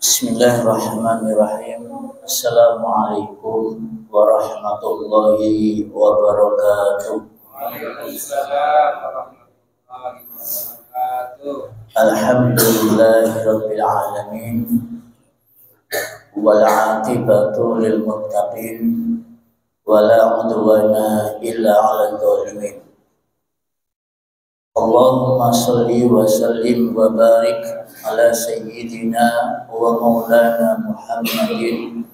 Bismillahirrahmanirrahim. Assalamualaikum warahmatullahi wabarakatuh. Waalaikumsalam warahmatullahi wabarakatuh. Alhamdulillahirabbil alamin. Wal 'aqibatu lil muttaqin. Wala 'udwana illa 'alal zalimin. Allahumma shalli wa sallim wa barik ala sayyidina wa maulana Muhammadin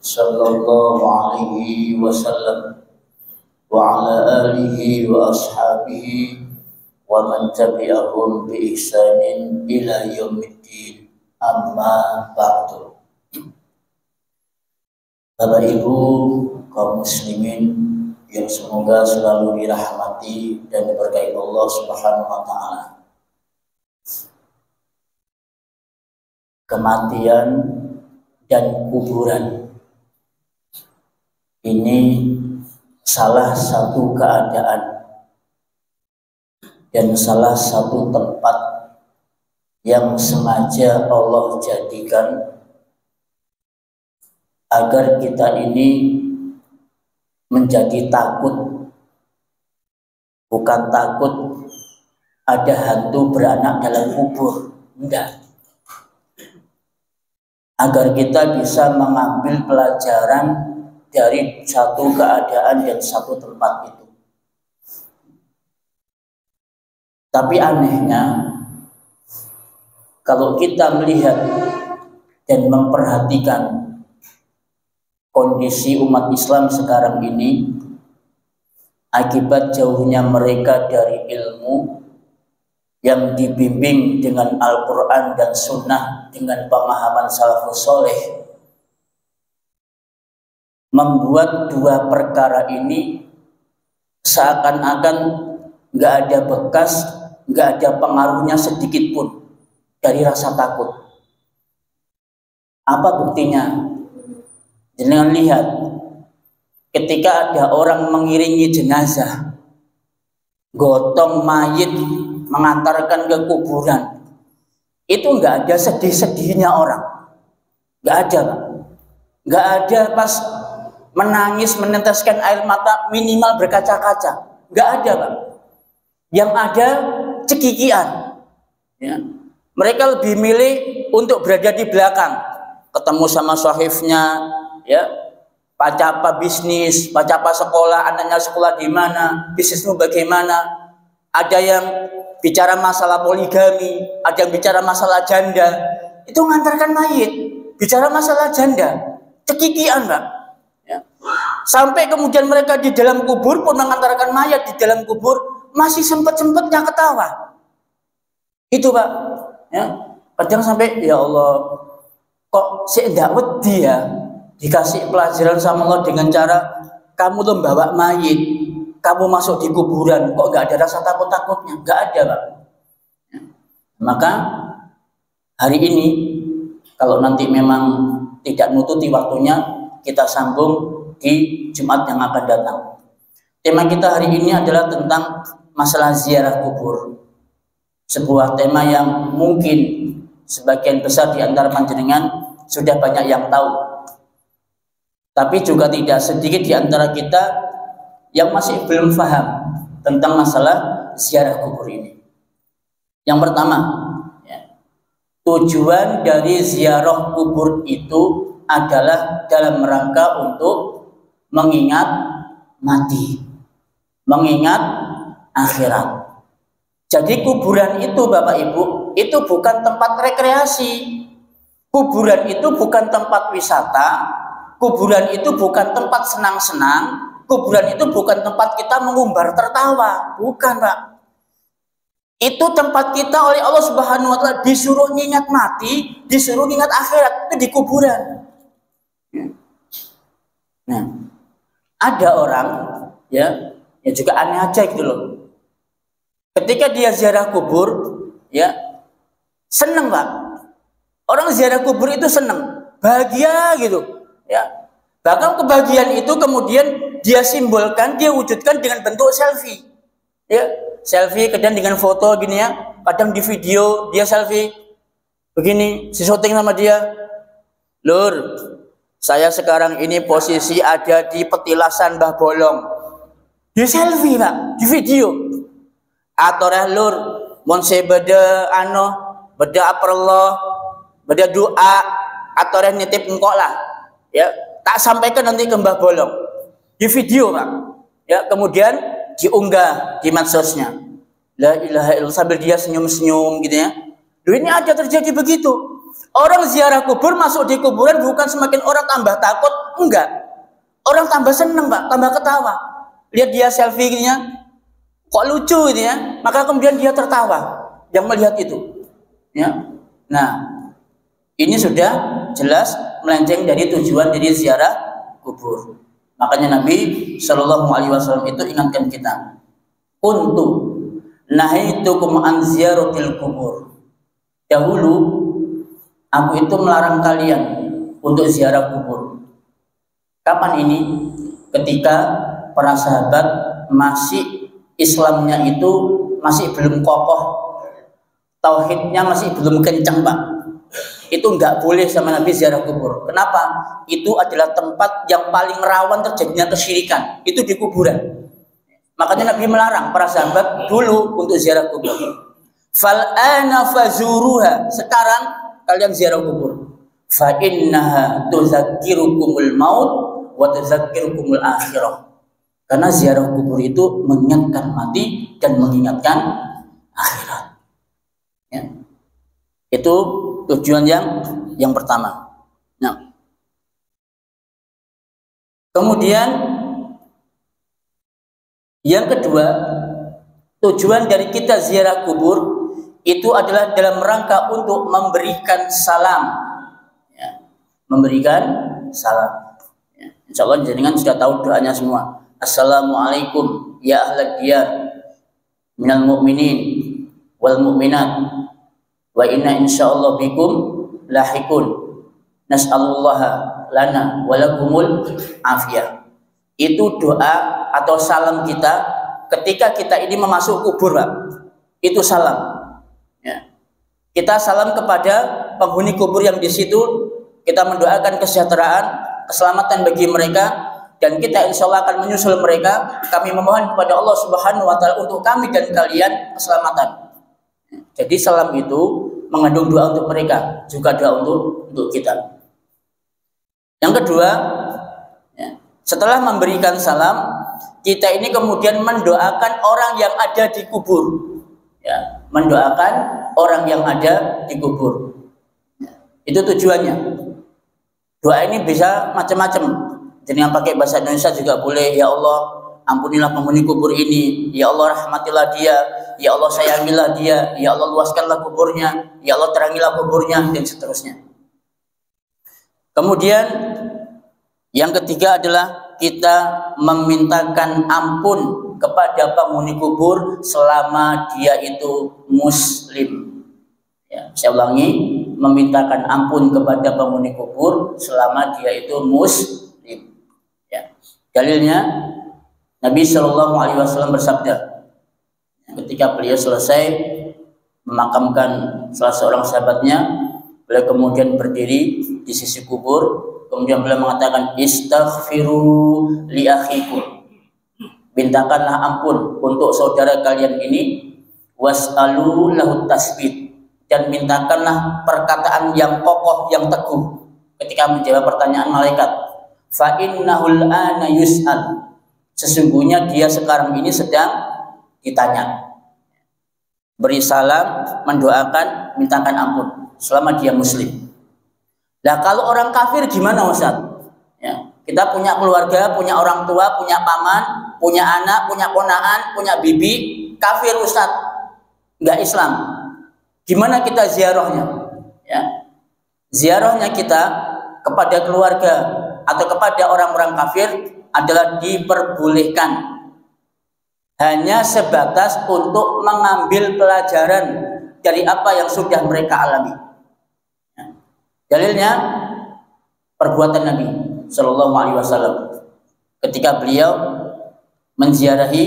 sallallahu alaihi wasallam wa ala alihi wa ashabihi wa man tabi'ahum bi ihsanin ila yaumiddin, amma ba'du. Bapak Ibu kaum muslimin yang semoga selalu dirahmati dan diberkahi Allah Subhanahu wa taala. Kematian dan kuburan ini salah satu keadaan dan salah satu tempat yang sengaja Allah jadikan agar kita ini menjadi takut, bukan takut ada hantu beranak dalam kubur, enggak. Agar kita bisa mengambil pelajaran dari satu keadaan dan satu tempat itu. Tapi anehnya, kalau kita melihat dan memperhatikan kondisi umat Islam sekarang ini, akibat jauhnya mereka dari ilmu yang dibimbing dengan Al-Quran dan Sunnah dengan pemahaman salafus soleh, membuat dua perkara ini seakan-akan nggak ada bekas, nggak ada pengaruhnya sedikit pun dari rasa takut. Apa buktinya? Jangan lihat, ketika ada orang mengiringi jenazah, gotong mayit, mengantarkan ke kuburan, itu nggak ada sedih-sedihnya orang, nggak ada, Pak. Nggak ada pas menangis, meneteskan air mata, minimal berkaca-kaca, nggak ada, Pak. Yang ada cekikian. Ya. Mereka lebih milih untuk berada di belakang, ketemu sama sahifnya, ya, baca apa bisnis, baca apa sekolah, anaknya sekolah di mana, bisnismu bagaimana. Ada yang bicara masalah poligami, ada yang bicara masalah janda, itu mengantarkan mayit, bicara masalah janda, cekikian, Pak. Ya. Sampai kemudian mereka di dalam kubur pun mengantarkan mayat di dalam kubur, masih sempat-sempatnya ketawa. Itu, Pak. Ya. Kadang sampai, ya Allah, kok saya tidak wedi ya, dikasih pelajaran sama Allah dengan cara kamu tuh bawa mayit, kamu masuk di kuburan, kok nggak ada rasa takut-takutnya? Nggak ada, Pak. Ya. Maka hari ini, kalau nanti memang tidak nututi waktunya, kita sambung di Jumat yang akan datang. Tema kita hari ini adalah tentang masalah ziarah kubur. Sebuah tema yang mungkin sebagian besar di antara panjenengan sudah banyak yang tahu. Tapi juga tidak sedikit di antara kita yang masih belum paham tentang masalah ziarah kubur ini. Yang pertama, ya, tujuan dari ziarah kubur itu adalah dalam rangka untuk mengingat mati, mengingat akhirat. Jadi kuburan itu, Bapak Ibu, itu bukan tempat rekreasi. Kuburan itu bukan tempat wisata. Kuburan itu bukan tempat senang-senang. Kuburan itu bukan tempat kita mengumbar tertawa. Bukan, Pak. Itu tempat kita oleh Allah Subhanahu wa taala disuruh ingat mati, disuruh ingat akhirat, itu di kuburan. Nah, ada orang ya juga aneh aja gitu loh. Ketika dia ziarah kubur, ya seneng, Pak. Orang ziarah kubur itu seneng, bahagia gitu. Ya, bahkan kebahagiaan itu kemudian dia simbolkan, dia wujudkan dengan bentuk selfie. Ya, selfie kadang dengan foto gini ya, kadang di video dia selfie begini, si syuting sama dia, Lur, saya sekarang ini posisi ada di petilasan Mbah Bolong. Di selfie Pak, di video. Atau lur, mon beda beda aperloh, beda doa, atau nitip engkok lah. Ya, tak sampaikan nanti ke Mbah Bolong. Di video Pak. Ya, kemudian diunggah di medsosnya. La ilaha illallah, sambil dia senyum-senyum gitu ya. Ini ada terjadi begitu. Orang ziarah kubur masuk di kuburan bukan semakin orang tambah takut, enggak. Orang tambah seneng Pak, tambah ketawa. Lihat dia selfie gitu ya, kok lucu gitu ya. Maka kemudian dia tertawa yang melihat itu. Ya. Nah, ini sudah jelas melenceng dari tujuan dari ziarah kubur. Makanya Nabi Shallallahu Alaihi Wasallam itu ingatkan kita, untuk nahaitukum an ziyaratil kubur. Dahulu aku itu melarang kalian untuk ziarah kubur. Kapan ini? Ketika para sahabat masih Islamnya itu masih belum kokoh, tauhidnya masih belum kencang Pak. Itu nggak boleh sama Nabi ziarah kubur. Kenapa? Itu adalah tempat yang paling rawan terjadinya kesyirikan. Itu di kuburan. Makanya Nabi melarang para sahabat dulu untuk ziarah kubur. Fal'ana fazuruha. Sekarang kalian ziarah kubur. Fa innaha tuzakkirukumul maut wa tuzakkirukumul akhirah. Karena ziarah kubur itu mengingatkan mati dan mengingatkan akhirat. Ya. Itu tujuan yang pertama. Nah, kemudian yang kedua, tujuan dari kita ziarah kubur itu adalah dalam rangka untuk memberikan salam. Ya, memberikan salam. Ya, insya Allah jenengan sudah tahu doanya semua. Assalamualaikum ya ahlad diyar minal mu'minin wal mu'minat wa inna insyaallah bikum lahikun nas'alullaha lana walakumul afiyah. Itu doa atau salam kita ketika kita ini memasuk kubur Pak. Itu salam ya. Kita salam kepada penghuni kubur yang di situ, kita mendoakan kesejahteraan, keselamatan bagi mereka, dan kita insya Allah akan menyusul mereka. Kami memohon kepada Allah Subhanahu wa Ta'ala untuk kami dan kalian keselamatan. Jadi salam itu mengandung doa untuk mereka, juga doa untuk kita. Yang kedua, ya, setelah memberikan salam, kita ini kemudian mendoakan orang yang ada di kubur. Ya, mendoakan orang yang ada di kubur. Ya, itu tujuannya. Doa ini bisa macam-macam. Jadi yang pakai bahasa Indonesia juga boleh. Ya Allah, ampunilah penghuni kubur ini. Ya Allah, rahmatilah dia. Ya Allah, sayangilah dia. Ya Allah, luaskanlah kuburnya. Ya Allah, terangilah kuburnya, dan seterusnya. Kemudian yang ketiga adalah kita memintakan ampun kepada penghuni kubur selama dia itu muslim. Ya, saya ulangi, memintakan ampun kepada penghuni kubur selama dia itu muslim. Dalilnya Nabi Shallallahu Alaihi Wasallam bersabda ketika beliau selesai memakamkan salah seorang sahabatnya, beliau kemudian berdiri di sisi kubur, kemudian beliau mengatakan, istaghfiru li akhikum, mintakanlah ampun untuk saudara kalian ini, was'alu lahu tasbih, dan mintakanlah perkataan yang kokoh, yang teguh ketika menjawab pertanyaan malaikat. Fa innahul ana yus'al, sesungguhnya dia sekarang ini sedang ditanya. Beri salam, mendoakan, mintakan ampun selama dia muslim. Nah, kalau orang kafir gimana Ustaz? Ya, kita punya keluarga, punya orang tua, punya paman, punya anak, punya ponakan, punya bibi, kafir Ustaz, nggak Islam. Gimana kita ziarahnya? Ya, ziarahnya kita kepada keluarga atau kepada orang-orang kafir adalah diperbolehkan, hanya sebatas untuk mengambil pelajaran dari apa yang sudah mereka alami. Dalilnya perbuatan Nabi Shallallahu Alaihi Wasallam ketika beliau menziarahi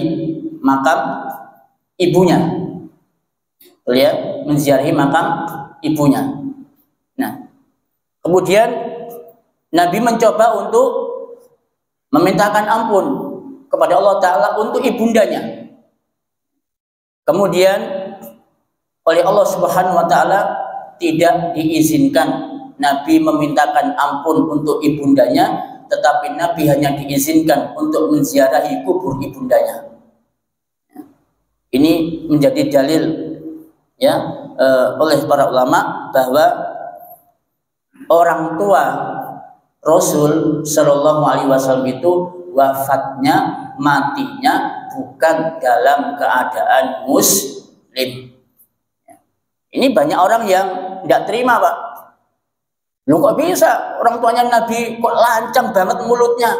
makam ibunya. Beliau menziarahi makam ibunya. Nah, kemudian Nabi mencoba untuk memintakan ampun kepada Allah Ta'ala untuk ibundanya. Kemudian oleh Allah Subhanahu wa Ta'ala tidak diizinkan Nabi memintakan ampun untuk ibundanya, tetapi Nabi hanya diizinkan untuk menziarahi kubur ibundanya. Ini menjadi dalil ya oleh para ulama bahwa orang tua Rasul Shallallahu Alaihi Wasallam itu wafatnya, matinya bukan dalam keadaan muslim. Ini banyak orang yang tidak terima, Pak. Loh, kok bisa orang tuanya Nabi kok lancang banget mulutnya,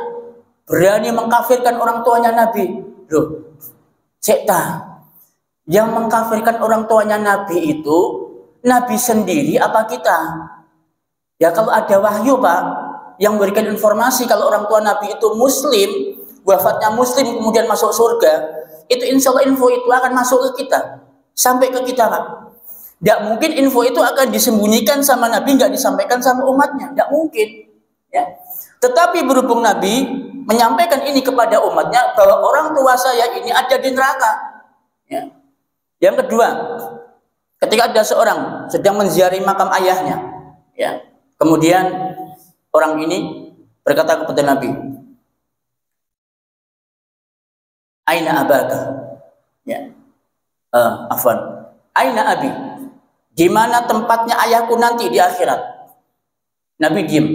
berani mengkafirkan orang tuanya Nabi? Loh, cekta. Yang mengkafirkan orang tuanya Nabi itu Nabi sendiri apa kita? Ya kalau ada wahyu, Pak, yang memberikan informasi kalau orang tua Nabi itu muslim, wafatnya muslim kemudian masuk surga, itu insya Allah info itu akan masuk ke kita, sampai ke kita, Pak. Tidak mungkin info itu akan disembunyikan sama Nabi, nggak disampaikan sama umatnya, tidak mungkin. Ya. Tetapi berhubung Nabi menyampaikan ini kepada umatnya bahwa orang tua saya ini ada di neraka. Ya. Yang kedua, ketika ada seorang sedang menziarahi makam ayahnya, ya, kemudian orang ini berkata kepada Nabi, Aina abaka? Ya, afwan. Aina abi? Di mana tempatnya ayahku nanti di akhirat? Nabi diam,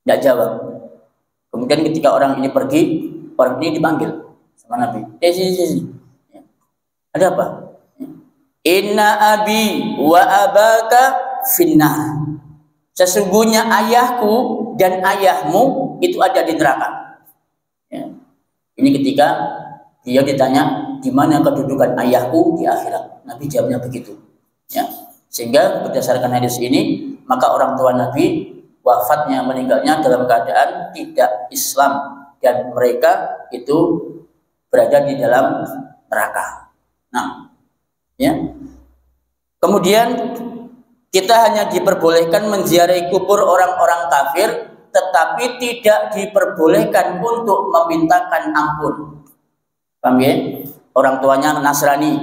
tidak jawab. Kemudian ketika orang ini pergi, orang ini dipanggil sama Nabi. Sini. Ada apa? Inna abi wa abaka finnar. Sesungguhnya ayahku dan ayahmu itu ada di neraka. Ya. Ini ketika dia ditanya, di mana kedudukan ayahku di akhirat? Nabi jawabnya begitu. Ya. Sehingga berdasarkan hadis ini, maka orang tua Nabi wafatnya, meninggalnya dalam keadaan tidak Islam dan mereka itu berada di dalam neraka. Nah, ya. Kemudian kita hanya diperbolehkan menziarahi kubur orang-orang kafir, tetapi tidak diperbolehkan untuk memintakan ampun. Paham ya? Orang tuanya Nasrani,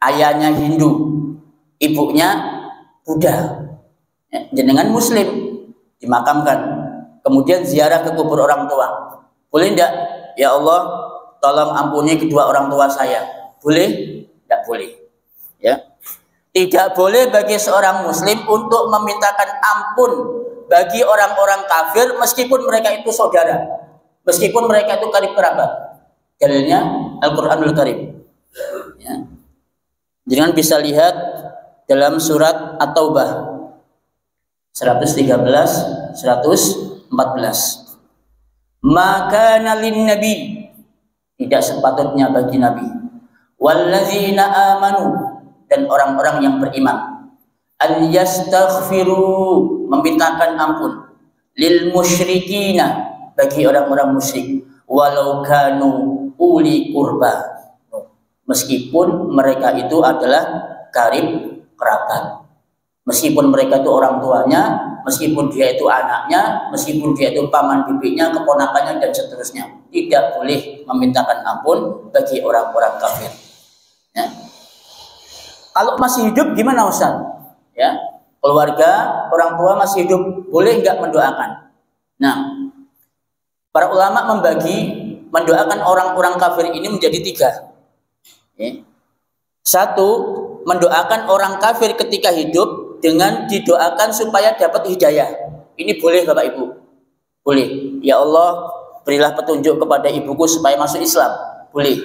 ayahnya Hindu, ibunya Buddha, ya, jenengan Muslim, dimakamkan, kemudian ziarah ke kubur orang tua. Boleh tidak? Ya Allah, tolong ampuni kedua orang tua saya. Boleh? Tidak boleh. Ya. Tidak boleh bagi seorang muslim untuk memintakan ampun bagi orang-orang kafir meskipun mereka itu saudara, meskipun mereka itu karib kerabat. Dalilnya Al-Qur'anul Karim. Ya. Jangan bisa lihat dalam surat At-Taubah 113, 114. Maka nalin nabi, tidak sepatutnya bagi nabi, walladzina amanu, dan orang-orang yang beriman, an yastaghfiru, memintakan ampun, lil musyrikina, bagi orang-orang musyrik, walau kanu uli qurba, meskipun mereka itu adalah karib kerabat, meskipun mereka itu orang tuanya, meskipun dia itu anaknya, meskipun dia itu paman bibinya, keponakannya dan seterusnya, tidak boleh memintakan ampun bagi orang-orang kafir. Ya. Kalau masih hidup gimana Ustaz? Ya, keluarga, orang tua masih hidup, boleh nggak mendoakan? Nah, para ulama membagi mendoakan orang-orang kafir ini menjadi 3. Ya. 1, mendoakan orang kafir ketika hidup dengan didoakan supaya dapat hidayah. Ini boleh Bapak Ibu, boleh. Ya Allah, berilah petunjuk kepada ibuku supaya masuk Islam, boleh.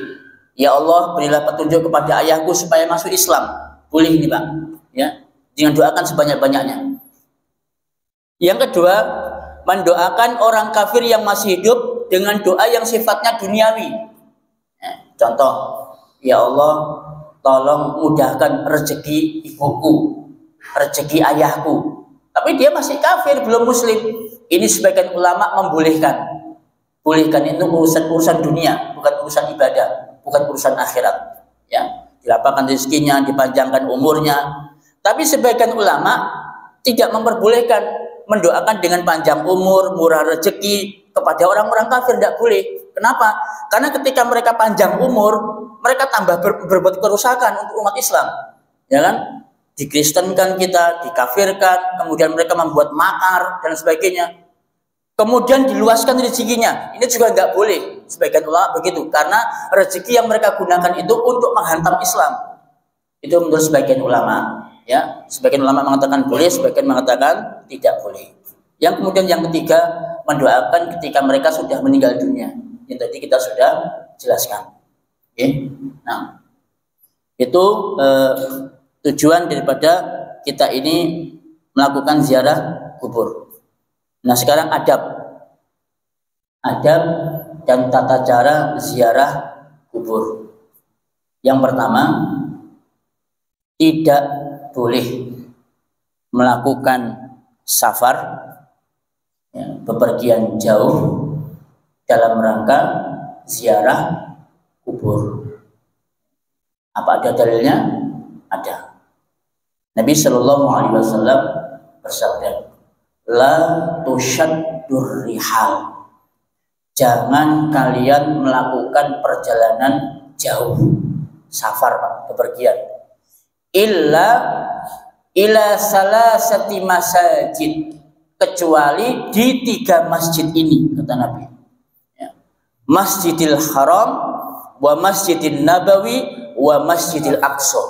Ya Allah, berilah petunjuk kepada ayahku supaya masuk Islam, boleh ini Pak. Ya, jangan doakan sebanyak-banyaknya. Yang kedua, mendoakan orang kafir yang masih hidup dengan doa yang sifatnya duniawi. Ya, contoh, ya Allah, tolong mudahkan rezeki ibuku, rezeki ayahku. Tapi dia masih kafir, belum muslim. Ini sebagian ulama membolehkan. Bolehkan itu urusan dunia, bukan urusan ibadah, bukan urusan akhirat. Ya, dilapangkan rezekinya, dipanjangkan umurnya. Tapi sebagian ulama tidak memperbolehkan mendoakan dengan panjang umur, murah rezeki kepada orang-orang kafir, tidak boleh. Kenapa? Karena ketika mereka panjang umur, mereka tambah berbuat kerusakan untuk umat Islam, ya kan? Dikristenkan kita, dikafirkan, kemudian mereka membuat makar dan sebagainya. Kemudian diluaskan rezekinya, ini juga nggak boleh. Sebagian ulama begitu, karena rezeki yang mereka gunakan itu untuk menghantam Islam. Itu menurut sebagian ulama, ya. Sebagian ulama mengatakan boleh, sebagian mengatakan tidak boleh. Yang kemudian yang ketiga, mendoakan ketika mereka sudah meninggal dunia. Yang tadi kita sudah jelaskan. Oke. Nah, itu tujuan daripada kita ini melakukan ziarah kubur. Nah, sekarang adab dan tata cara ziarah kubur. Yang pertama, tidak boleh melakukan safar, ya, bepergian jauh dalam rangka ziarah kubur. Apa ada dalilnya? Ada. Nabi Shallallahu Alaihi Wasallam bersabda, la tushaddur rihal. Jangan kalian melakukan perjalanan jauh, safar, bepergian. Ila salasati masajid, kecuali di 3 masjid ini, kata Nabi. Ya. Masjidil Haram, wa Masjidil Nabawi, wa Masjidil Aqsa.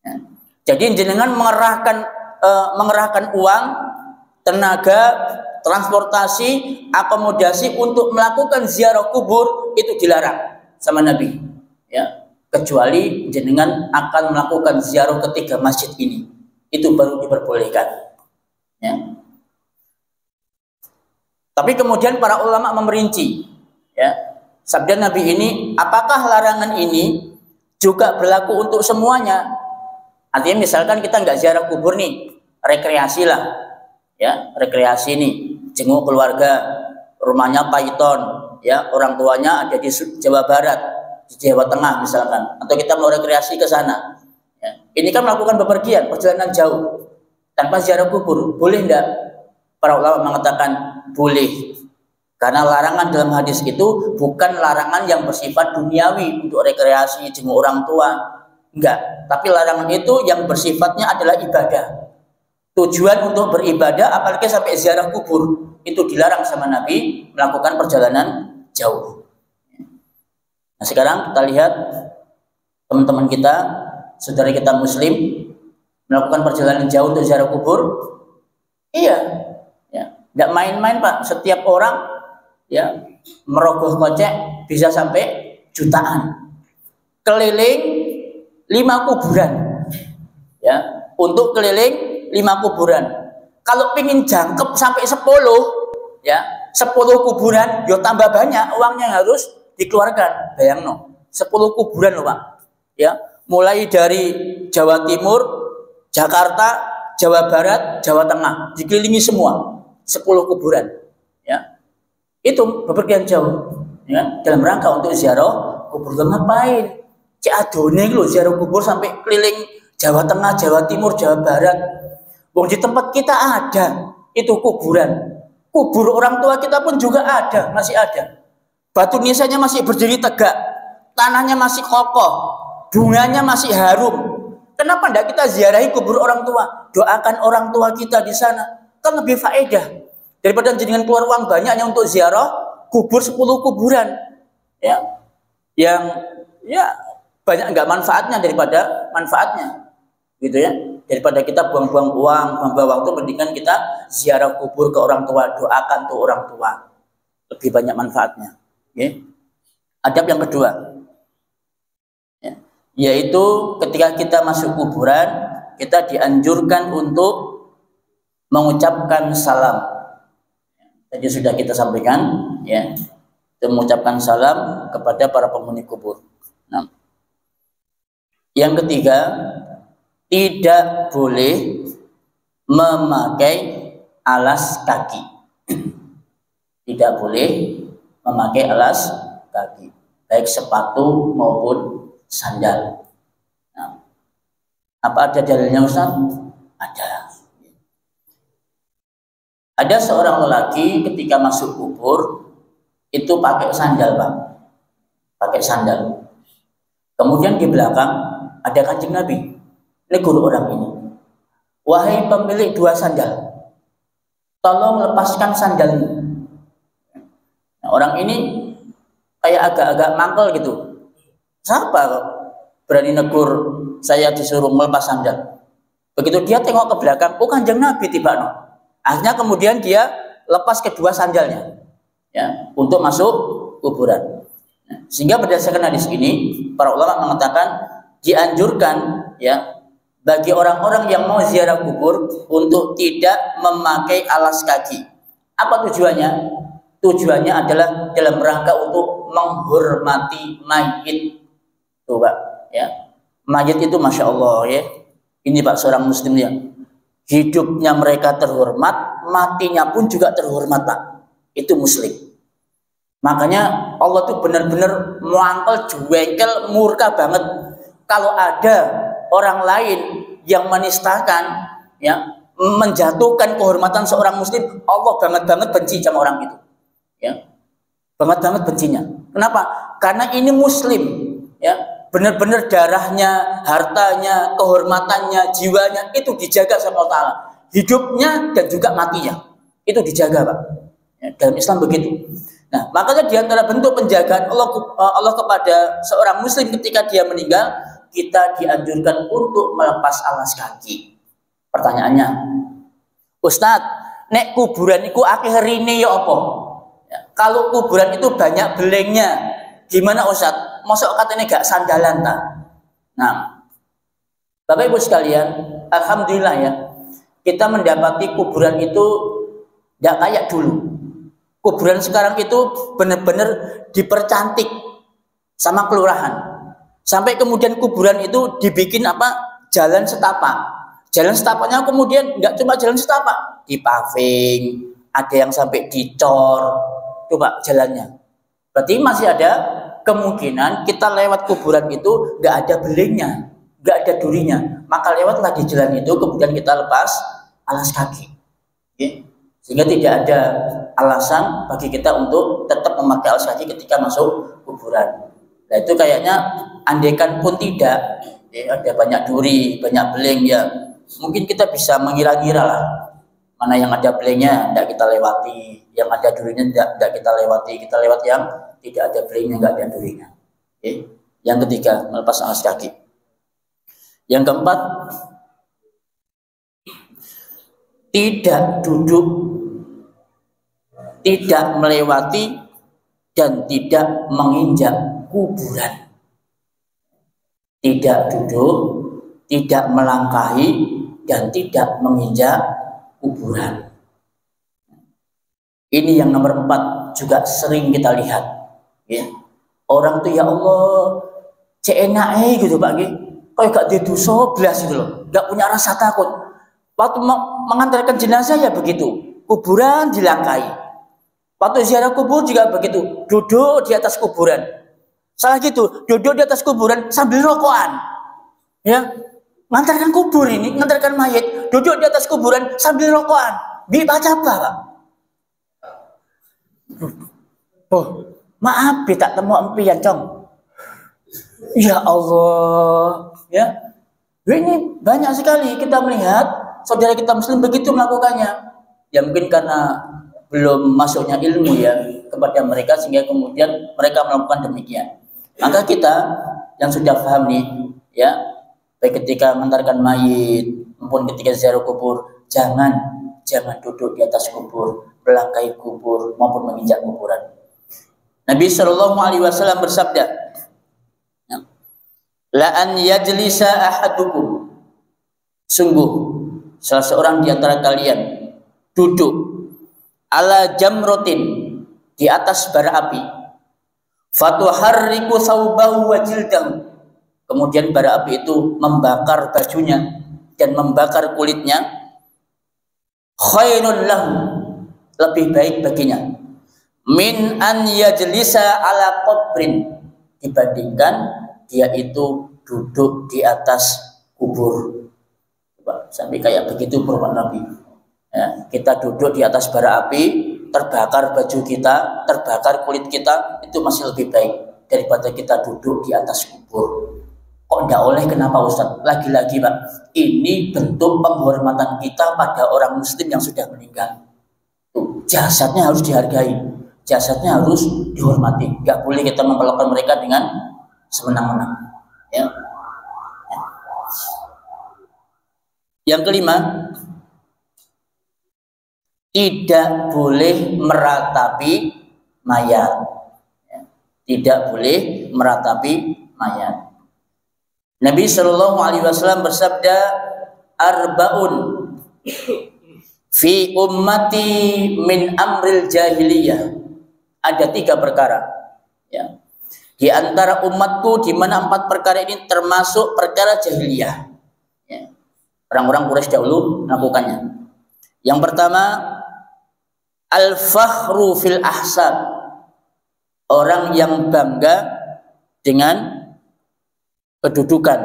Ya. Jadi jenengan mengerahkan uang, tenaga, transportasi, akomodasi untuk melakukan ziarah kubur itu dilarang sama Nabi. Ya. Kecuali jenengan akan melakukan ziarah ke 3 masjid ini, itu baru diperbolehkan. Ya. Tapi kemudian para ulama memerinci, ya, sabda Nabi ini, apakah larangan ini juga berlaku untuk semuanya? Artinya misalkan kita nggak ziarah kubur nih, rekreasi lah, ya, rekreasi nih, jenguk keluarga, rumahnya Python, ya, orang tuanya ada di Jawa Barat, di Jawa Tengah misalkan, atau kita mau rekreasi ke sana, ya. Ini kan melakukan bepergian, perjalanan jauh tanpa ziarah kubur, boleh enggak? Para ulama mengatakan boleh, karena larangan dalam hadis itu bukan larangan yang bersifat duniawi untuk rekreasi, jenguk orang tua, enggak, tapi larangan itu yang bersifatnya adalah ibadah, tujuan untuk beribadah, apalagi sampai ziarah kubur, itu dilarang sama Nabi melakukan perjalanan jauh. Nah, sekarang kita lihat teman-teman kita, saudara kita muslim melakukan perjalanan jauh untuk ziarah kubur. Iya, ya, tidak main-main Pak. Setiap orang, ya, merogoh kocek bisa sampai jutaan, keliling 5 kuburan, ya, untuk keliling 5 kuburan. Kalau pingin jangkep sampai 10, ya, 10 kuburan, yo tambah banyak uangnya yang harus dikeluarkan. Bayang no, 10 kuburan loh Pak, ya, mulai dari Jawa Timur, Jakarta, Jawa Barat, Jawa Tengah, dikelilingi semua 10 kuburan, ya. Itu bepergian jauh, ya, dalam rangka untuk ziarah kubur. Ngapain? Adone lho ziarah kubur sampai keliling Jawa Tengah, Jawa Timur, Jawa Barat. Wong di tempat kita ada itu kuburan. Kubur orang tua kita pun juga ada, masih ada. Batu nisannya masih berdiri tegak, tanahnya masih kokoh, bunganya masih harum. Kenapa tidak kita ziarahi kubur orang tua? Doakan orang tua kita di sana, kan lebih faedah daripada jenengan keluar uang banyaknya untuk ziarah kubur 10 kuburan, ya, yang, ya, banyak nggak manfaatnya daripada manfaatnya, gitu ya. Daripada kita buang-buang uang, buang-buang waktu, mendingan kita ziarah kubur ke orang tua, doakan tuh orang tua, lebih banyak manfaatnya. Okay. Adab yang kedua, ya, yaitu ketika kita masuk kuburan, kita dianjurkan untuk mengucapkan salam. Tadi sudah kita sampaikan, ya, mengucapkan salam kepada para penghuni kubur. Nah, yang ketiga, tidak boleh memakai alas kaki. Tidak boleh memakai alas kaki, baik sepatu maupun sandal. Nah, apa ada dalilnya Ustaz? Ada. Ada seorang lelaki ketika masuk kubur itu pakai sandal, Pak. Pakai sandal. Kemudian di belakang ada Kanjeng Nabi. Negur orang ini. Wahai pemilik 2 sandal, tolong lepaskan sandalmu. Nah, orang ini kayak agak-agak mangkel gitu. Siapa berani negur saya disuruh melepas sandal? Begitu dia tengok ke belakang, oh Kanjeng Nabi tiba. Akhirnya kemudian dia lepas kedua sandalnya, ya, untuk masuk kuburan. Sehingga berdasarkan hadis ini, para ulama mengatakan dianjurkan, ya, bagi orang-orang yang mau ziarah kubur untuk tidak memakai alas kaki. Apa tujuannya? Tujuannya adalah dalam rangka untuk menghormati mayit. Tuh Pak, ya, mayit itu masya Allah, ya. Ini Pak seorang Muslim yang hidupnya mereka terhormat, matinya pun juga terhormat Pak. Itu Muslim. Makanya Allah tuh benar-benar muangkel, jengkel, murka banget kalau ada orang lain yang menistakan, ya, menjatuhkan kehormatan seorang Muslim. Allah banget benci sama orang itu, ya, banget bencinya. Kenapa? Karena ini Muslim, ya, benar-benar darahnya, hartanya, kehormatannya, jiwanya itu dijaga sama Allah Ta'ala. Hidupnya dan juga matinya itu dijaga Pak, ya, dalam Islam begitu. Nah, makanya diantara bentuk penjagaan Allah kepada seorang Muslim ketika dia meninggal, kita dianjurkan untuk melepas alas kaki. Pertanyaannya, Ustadz, nek kuburan itu akhirnya ya apa? Ya, kalau kuburan itu banyak belengnya, gimana Ustadz? Masuk katanya gak sandalan tak? Nah, Bapak Ibu sekalian, alhamdulillah ya, kita mendapati kuburan itu gak kayak dulu. Kuburan sekarang itu benar-benar dipercantik sama kelurahan. Sampai kemudian kuburan itu dibikin apa? Jalan setapak. Jalan setapaknya kemudian nggak cuma jalan setapak, dipaving, ada yang sampai dicor. Coba jalannya. Berarti masih ada kemungkinan kita lewat kuburan itu nggak ada belengnya, nggak ada durinya. Maka lewatlah di jalan itu, kemudian kita lepas alas kaki. Ya. Sehingga tidak ada alasan bagi kita untuk tetap memakai alas kaki ketika masuk kuburan. Nah itu kayaknya andaikan pun tidak, ya, ada banyak duri, banyak beleng, ya mungkin kita bisa mengira-ngira lah mana yang ada belengnya tidak kita lewati, yang ada durinya tidak kita lewati, kita lewat yang tidak ada belengnya, nggak ada durinya. Okay. Yang ketiga, melepas alas kaki. Yang keempat, tidak duduk, tidak melewati, dan tidak menginjak kuburan. Tidak duduk, tidak melangkahi, dan tidak menginjak kuburan. Ini yang nomor 4 juga sering kita lihat, ya. Orang tuh ya Allah ceenake gitu Pak, kayak gak didosa blas gitu loh, gak punya rasa takut. Waktu mengantarkan jenazah ya begitu, kuburan dilangkahi. Waktu ziarah kubur juga begitu, duduk di atas kuburan. Salah gitu, duduk di atas kuburan sambil rokokan. Ya, ngantarkan kubur ini, ngantarkan mayat, duduk di atas kuburan sambil rokokan. Dibaca apa, Pak? Oh, maaf, tak temu empian, Cong. Ya Allah, ya. Ini banyak sekali kita melihat saudara kita Muslim begitu melakukannya. Ya mungkin karena belum masuknya ilmu ya kepada mereka sehingga kemudian mereka melakukan demikian. Maka kita yang sudah paham nih, ya, baik ketika mengantarkan mayit maupun ketika ziarah kubur, jangan duduk di atas kubur, melangkahi kubur maupun menginjak kuburan. Nabi Shallallahu Alaihi Wasallam bersabda, la an yajlisa ahadukum, sungguh salah seorang di antara kalian duduk ala jamrotin, di atas bara api, fatuharriku thawbahu wa jildahu, kemudian bara api itu membakar bajunya dan membakar kulitnya, khairun lahu, lebih baik baginya, min an yajlisa ala qabrin, dibandingkan dia itu duduk di atas kubur. Sampai kayak begitu perubahan Nabi. Ya, kita duduk di atas bara api, terbakar baju kita, terbakar kulit kita, itu masih lebih baik daripada kita duduk di atas kubur. Kok enggak oleh, kenapa Ustaz? Lagi-lagi Pak, ini bentuk penghormatan kita pada orang muslim yang sudah meninggal. Tuh, jasadnya harus dihargai, jasadnya harus dihormati. Enggak boleh kita memperlakukan mereka dengan semenang-menang. Ya. Yang kelima, tidak boleh meratapi mayat. Ya. Tidak boleh meratapi mayat. Nabi Shallallahu Alaihi Wasallam bersabda, "Arbaun fi ummati min amril jahiliyah." Ada 3 perkara. Ya. Di antara umatku, di mana 4 perkara ini termasuk perkara jahiliyah. Ya. Orang-orang Quraisy dahulu melakukannya. Yang pertama, al-fakhru fil ahsab. Orang yang bangga dengan kedudukan,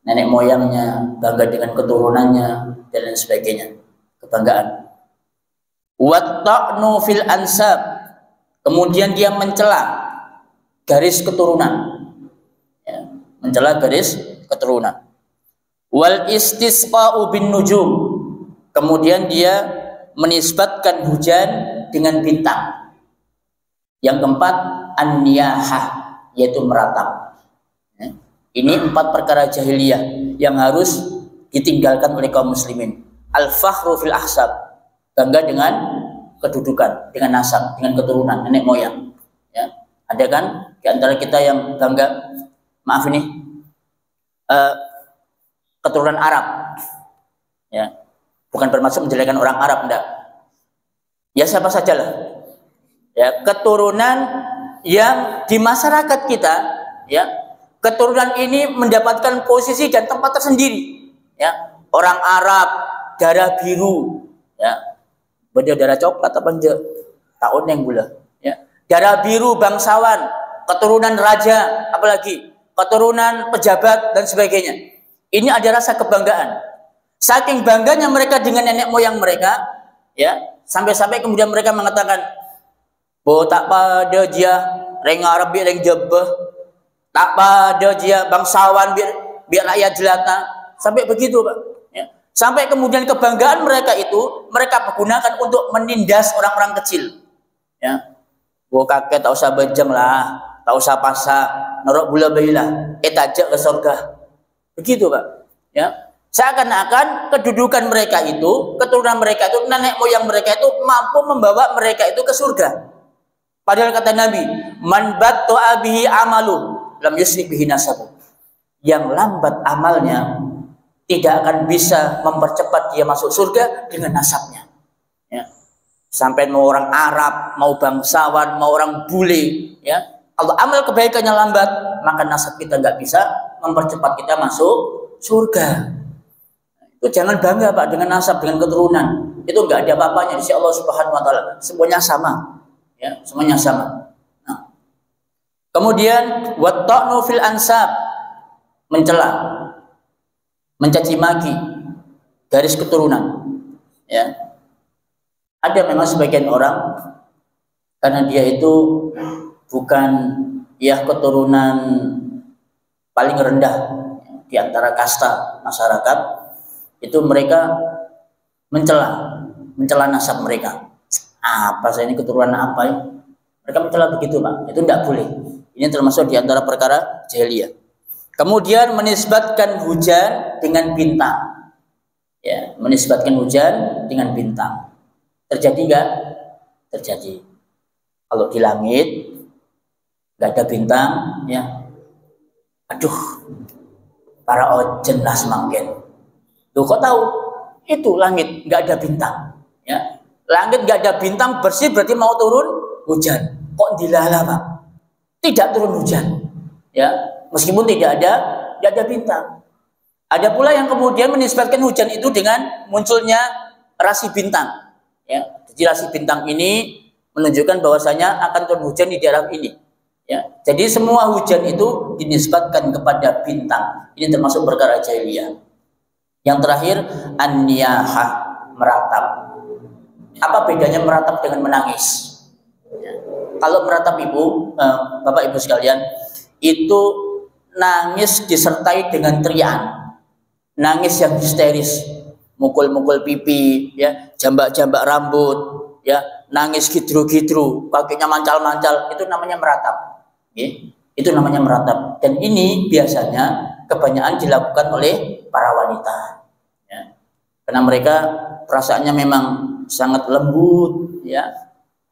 nenek moyangnya, bangga dengan keturunannya, dan lain sebagainya, kebanggaan. Watta'nu fil ansab, kemudian dia mencela garis keturunan, ya, mencela garis keturunan. Wal istisqa'u bin nujum, kemudian dia menisbatkan hujan dengan bintang. Yang keempat, an-niyahah, yaitu meratap. Ini 4 perkara jahiliyah yang harus ditinggalkan oleh kaum muslimin. Al-fakhru fil ahsab, bangga dengan kedudukan, dengan nasab, dengan keturunan, nenek moyang. Ya. Ada kan di antara kita yang bangga, maaf ini, keturunan Arab. Ya. Bukan bermaksud menjelekan orang Arab, enggak. Ya siapa sajalah. Ya, keturunan yang di masyarakat kita, ya, keturunan ini mendapatkan posisi dan tempat tersendiri. Ya, orang Arab, darah biru, ya, beda darah coklat apa enggak? Tahun yang gula. Ya, darah biru bangsawan, keturunan raja, apalagi keturunan pejabat dan sebagainya. Ini ada rasa kebanggaan. Saking bangganya mereka dengan nenek moyang mereka, ya, sampai-sampai kemudian mereka mengatakan, "Bo tak pada dia reng Arab biar reng jebeh. Tak pada dia bangsawan biar rakyat jelata." Sampai begitu, Pak. Ya. Sampai kemudian kebanggaan mereka itu mereka gunakan untuk menindas orang-orang kecil. Ya. Gua kakek tak usah bejeng lah, tak usah pasah, norok gula bailah, tajak ke surga. Begitu, Pak. Ya. Seakan-akan kedudukan mereka itu, keturunan mereka itu, nenek moyang mereka itu mampu membawa mereka itu ke surga. Padahal kata Nabi, "Man batta'a bihi amalu lam yusrik bihi nasabu." Yang lambat amalnya tidak akan bisa mempercepat dia masuk surga dengan nasabnya. Ya. Sampai mau orang Arab, mau bangsawan, mau orang bule, ya. Kalau amal kebaikannya lambat, maka nasab kita nggak bisa mempercepat kita masuk surga. Itu jangan bangga, Pak, dengan nasab, dengan keturunan. Itu nggak ada apa-apanya di sisi Allah Subhanahu wa taala. Semuanya sama. Ya, semuanya sama. Nah. Kemudian watta'nu fil ansab, mencela, mencaci maki garis keturunan. Ya. Ada memang sebagian orang karena dia itu bukan ya keturunan paling rendah di antara kasta masyarakat, itu mereka mencela nasab mereka. Apa saya ini keturunan apa ya? Mereka mencela begitu, Pak. Itu tidak boleh. Ini termasuk di antara perkara jahiliyah. Kemudian menisbatkan hujan dengan bintang. Ya, menisbatkan hujan dengan bintang. Terjadi enggak? Terjadi. Kalau di langit enggak ada bintang, ya. Aduh, para ojen lah semangkin. Loh, kok tahu? Itu langit enggak ada bintang, ya. Langit enggak ada bintang bersih berarti mau turun hujan. Kok dilala, Pak? Tidak turun hujan. Ya, meskipun tidak ada bintang. Ada pula yang kemudian menisbatkan hujan itu dengan munculnya rasi bintang. Ya, jadi rasi bintang ini menunjukkan bahwasanya akan turun hujan di daerah ini. Ya, jadi semua hujan itu dinisbatkan kepada bintang. Ini termasuk perkara jahiliyah. Yang terakhir, an-niyahah, meratap. Apa bedanya meratap dengan menangis? Ya. Kalau meratap ibu, bapak ibu sekalian, itu nangis disertai dengan teriakan, nangis yang histeris, mukul-mukul pipi, ya, jambak-jambak rambut, ya, nangis gidru-gidru, kakinya mancal-mancal, itu namanya meratap. Ya. Itu namanya meratap. Dan ini biasanya kebanyakan dilakukan oleh para wanita, ya. Karena mereka perasaannya memang sangat lembut, ya,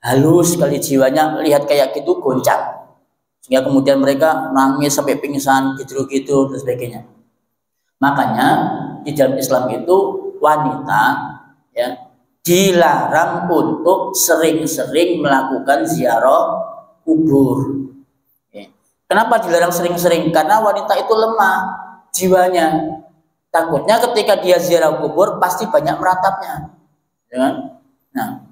halus sekali jiwanya, lihat kayak gitu goncang, sehingga kemudian mereka nangis sampai pingsan, gitu-gitu dan sebagainya. Makanya di dalam Islam itu wanita, ya, dilarang untuk sering-sering melakukan ziarah kubur. Kenapa dilarang sering-sering? Karena wanita itu lemah jiwanya. Takutnya ketika dia ziarah kubur pasti banyak meratapnya. Ya. Nah,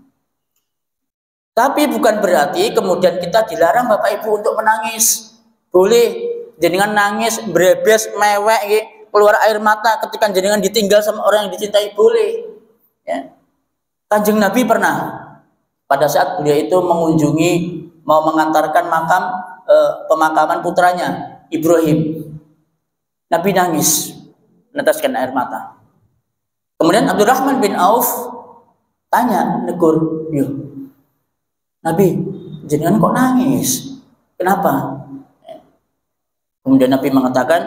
tapi bukan berarti kemudian kita dilarang Bapak Ibu untuk menangis. Boleh jenengan nangis, brebes, mewek, keluar air mata ketika jenengan ditinggal sama orang yang dicintai, boleh. Ya. Kanjeng Nabi pernah pada saat beliau itu mengunjungi, mau mengantarkan makam pemakaman putranya Ibrahim. Nabi nangis, meneteskan air mata. Kemudian Abdurrahman bin Auf tanya, negur, yuk, Nabi, jenengan kok nangis? Kenapa? Kemudian Nabi mengatakan,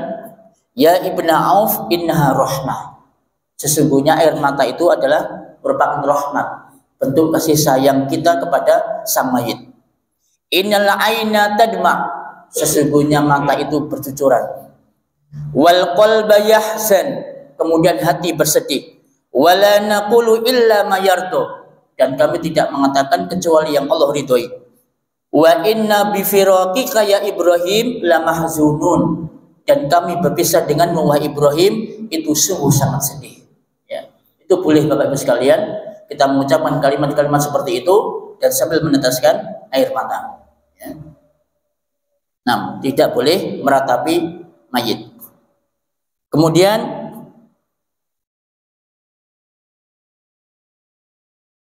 ya Ibnu Auf, innaha rahmah. Sesungguhnya air mata itu adalah merupakan rahmat, bentuk kasih sayang kita kepada sang mayit. Innal aina tadma, sesungguhnya mata itu bercucuran. Wal qalba yahzan, kemudian hati bersedih. Wala naqulu illa ma yardu, dan kami tidak mengatakan kecuali yang Allah ridhoi. Wa inna bi firaqika ya Ibrahim lamahzunun, dan kami berpisah denganmu wahai Ibrahim itu sungguh sangat sedih. Ya, itu boleh Bapak Ibu sekalian kita mengucapkan kalimat-kalimat seperti itu dan sambil meneteskan air mata. Ya. Nah, tidak boleh meratapi mayit. Kemudian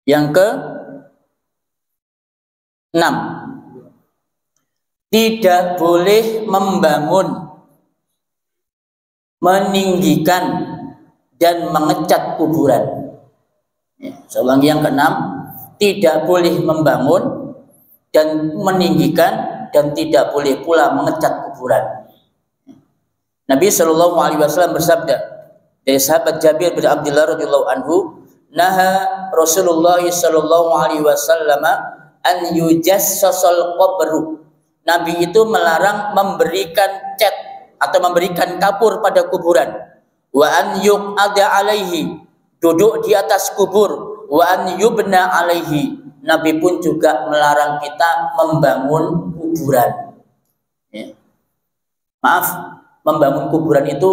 yang ke-6, tidak boleh membangun, meninggikan dan mengecat kuburan. Ya, saya ulangi yang ke-6, tidak boleh membangun dan meninggikan dan tidak boleh pula mengecat kuburan. Nabi Shallallahu Alaihi Wasallam bersabda dari sahabat Jabir bin Abdullah radhiyallahu anhu, naha Rasulullah Shallallahu Alaihi Wasallam an yujassasal qabru. Nabi itu melarang memberikan cat atau memberikan kapur pada kuburan. Wa an yuqada alaihi, duduk di atas kubur. Wa an yubna alaihi, Nabi pun juga melarang kita membangun kuburan. Ya. Maaf, membangun kuburan itu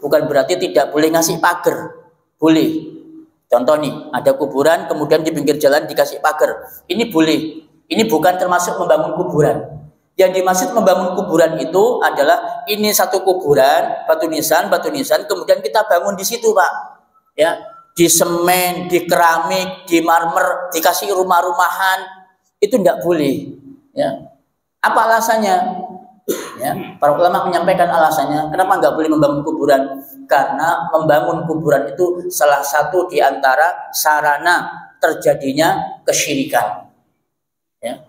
bukan berarti tidak boleh ngasih pagar. Boleh. Contoh nih, ada kuburan kemudian di pinggir jalan dikasih pagar. Ini boleh. Ini bukan termasuk membangun kuburan. Yang dimaksud membangun kuburan itu adalah ini satu kuburan, batu nisan, kemudian kita bangun di situ, Pak. Ya, di semen, di keramik, di marmer, dikasih rumah-rumahan, itu tidak boleh. Ya. Apa alasannya? Ya, para ulama menyampaikan alasannya kenapa nggak boleh membangun kuburan, karena membangun kuburan itu salah satu di antara sarana terjadinya kesyirikan. Ya.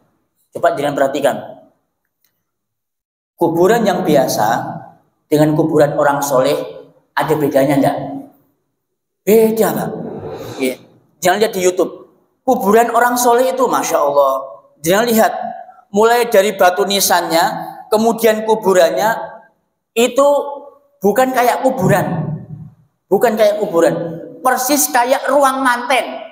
Coba jangan perhatikan kuburan yang biasa dengan kuburan orang soleh ada bedanya enggak? Beda, Pak. Ya. Jangan lihat di YouTube kuburan orang soleh itu, masya Allah. Jangan lihat mulai dari batu nisannya, kemudian kuburannya itu bukan kayak kuburan. Bukan kayak kuburan. Persis kayak ruang manten.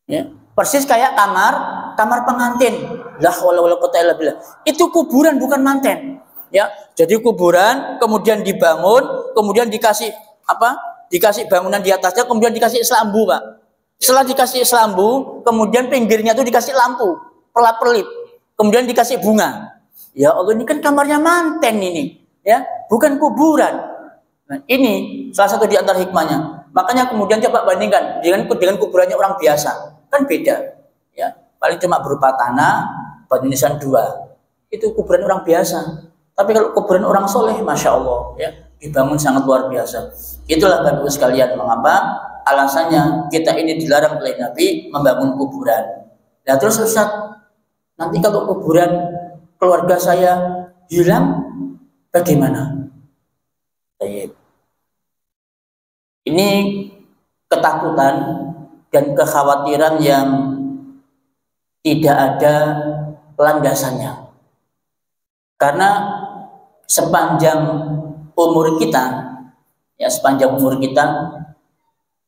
Ya, persis kayak kamar pengantin. La haula wala quwwata illa billah. Itu kuburan bukan manten. Ya, jadi kuburan kemudian dibangun, kemudian dikasih apa? Dikasih bangunan di atasnya, kemudian dikasih selambu, Pak. Setelah dikasih selambu, kemudian pinggirnya itu dikasih lampu, perlap-perlip. Kemudian dikasih bunga. Ya Allah, ini kan kamarnya manten ini, ya, bukan kuburan. Nah, ini salah satu di antara hikmahnya. Makanya kemudian coba bandingkan dengan kuburannya orang biasa, kan beda. Ya, paling cuma berupa tanah, batu nisan 2. Itu kuburan orang biasa. Tapi kalau kuburan orang soleh, masya Allah, ya, dibangun sangat luar biasa. Itulah Bapak Ibu sekalian mengapa alasannya kita ini dilarang oleh Nabi membangun kuburan. Nah terus Ustaz, nanti kalau kuburan keluarga saya hilang, bagaimana? Baik. Ini ketakutan dan kekhawatiran yang tidak ada landasannya. Karena sepanjang umur kita,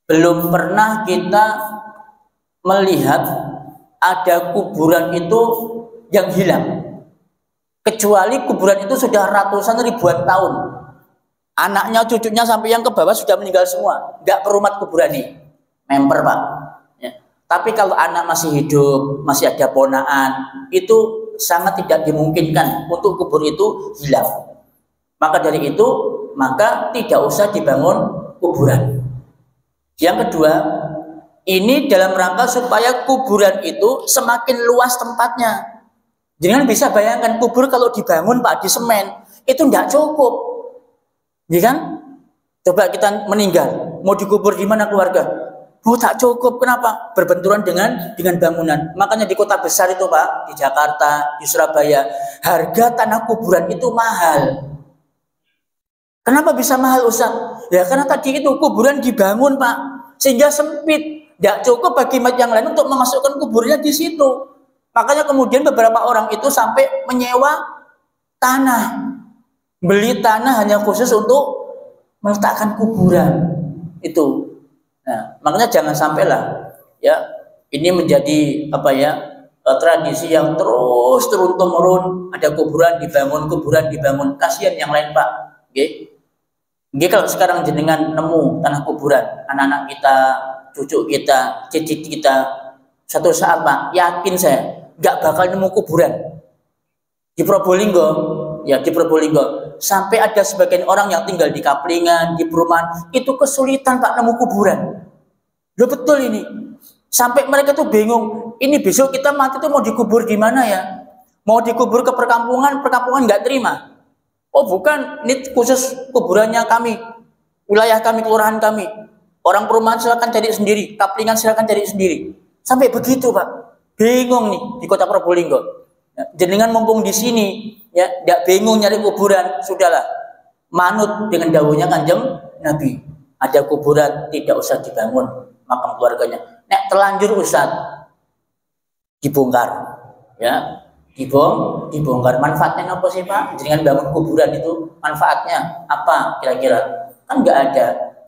belum pernah kita melihat ada kuburan itu yang hilang. Kecuali kuburan itu sudah ratusan ribuan tahun. Anaknya, cucunya sampai yang ke bawah sudah meninggal semua. Nggak perumat kuburan ini. Memper, Pak. Ya. Tapi kalau anak masih hidup, masih ada ponaan, itu sangat tidak dimungkinkan untuk kubur itu hilang. Maka dari itu, maka tidak usah dibangun kuburan. Yang kedua, ini dalam rangka supaya kuburan itu semakin luas tempatnya. Jangan bisa bayangkan kubur kalau dibangun, Pak, di semen, itu tidak cukup. Ya kan? Coba kita meninggal, mau dikubur di mana keluarga? Oh, tak cukup. Kenapa? Berbenturan dengan bangunan. Makanya di kota besar itu, Pak, di Jakarta, di Surabaya, harga tanah kuburan itu mahal. Kenapa bisa mahal, Ustaz? Ya karena tadi itu kuburan dibangun, Pak, sehingga sempit. Tidak cukup bagi yang lain untuk memasukkan kuburnya di situ. Makanya kemudian beberapa orang itu sampai menyewa tanah. Beli tanah hanya khusus untuk meletakkan kuburan itu. Nah, makanya jangan sampailah ya ini menjadi tradisi yang terus turun temurun, ada kuburan dibangun, kasihan yang lain, Pak. Nggih kalau sekarang jenengan nemu tanah kuburan, anak-anak kita, cucu kita, cicit kita, satu saat, Pak, yakin saya nggak bakal nemu kuburan di Probolinggo. Ya, di Probolinggo sampai ada sebagian orang yang tinggal di kaplingan, di perumahan itu kesulitan, Pak, nemu kuburan. Loh, betul ini. Sampai mereka tuh bingung, ini besok kita mati tuh mau dikubur di mana ya? Mau dikubur ke perkampungan nggak terima. Oh bukan, ini khusus kuburannya kami, wilayah kami, kelurahan kami. Orang perumahan silakan cari sendiri, kaplingan silakan cari sendiri. Sampai begitu, Pak. Bingung nih di kota Probolinggo. Jenengan mumpung di sini, ya, tidak bingung nyari kuburan, sudahlah, manut dengan dawuhnya Kanjeng Nabi. Ada kuburan tidak usah dibangun makam keluarganya. Nek terlanjur, Ustaz, dibongkar, ya, dibongkar. Manfaatnya apa sih, Pak? Jenengan bangun kuburan itu manfaatnya apa kira-kira? Kan nggak ada,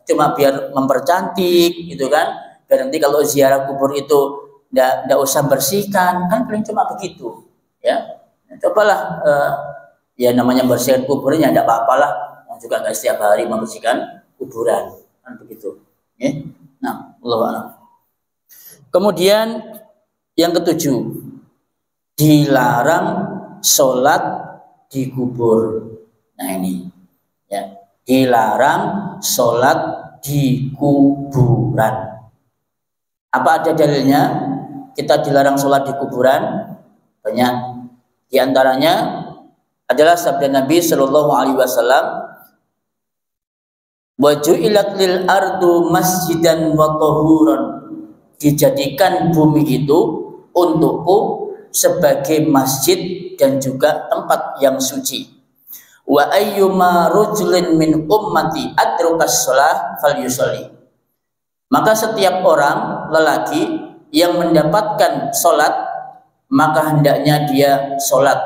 cuma biar mempercantik, gitu kan? Biar nanti kalau ziarah kubur itu tidak usah bersihkan, kan paling cuma begitu. Ya, cobalah ya namanya bersihkan kuburnya, tidak apa-apalah. Yang juga nggak setiap hari membersihkan kuburan, kan begitu. Ya. Nah, Allahu a'lam. Kemudian yang ketujuh, dilarang sholat di kubur. Nah ini, ya, dilarang sholat di kuburan. Apa ada dalilnya? Kita dilarang sholat di kuburan? Banyak. Di antaranya adalah sabda Nabi Shallallahu Alaihi Wasallam, "Wa ju'ilat lil ardu masjidan wa tahuran." Dijadikan bumi itu untukku sebagai masjid dan juga tempat yang suci. Wa ayyuma rajulin min ummati adrakas shalah falyusalli. Maka setiap orang lelaki yang mendapatkan sholat, maka hendaknya dia sholat.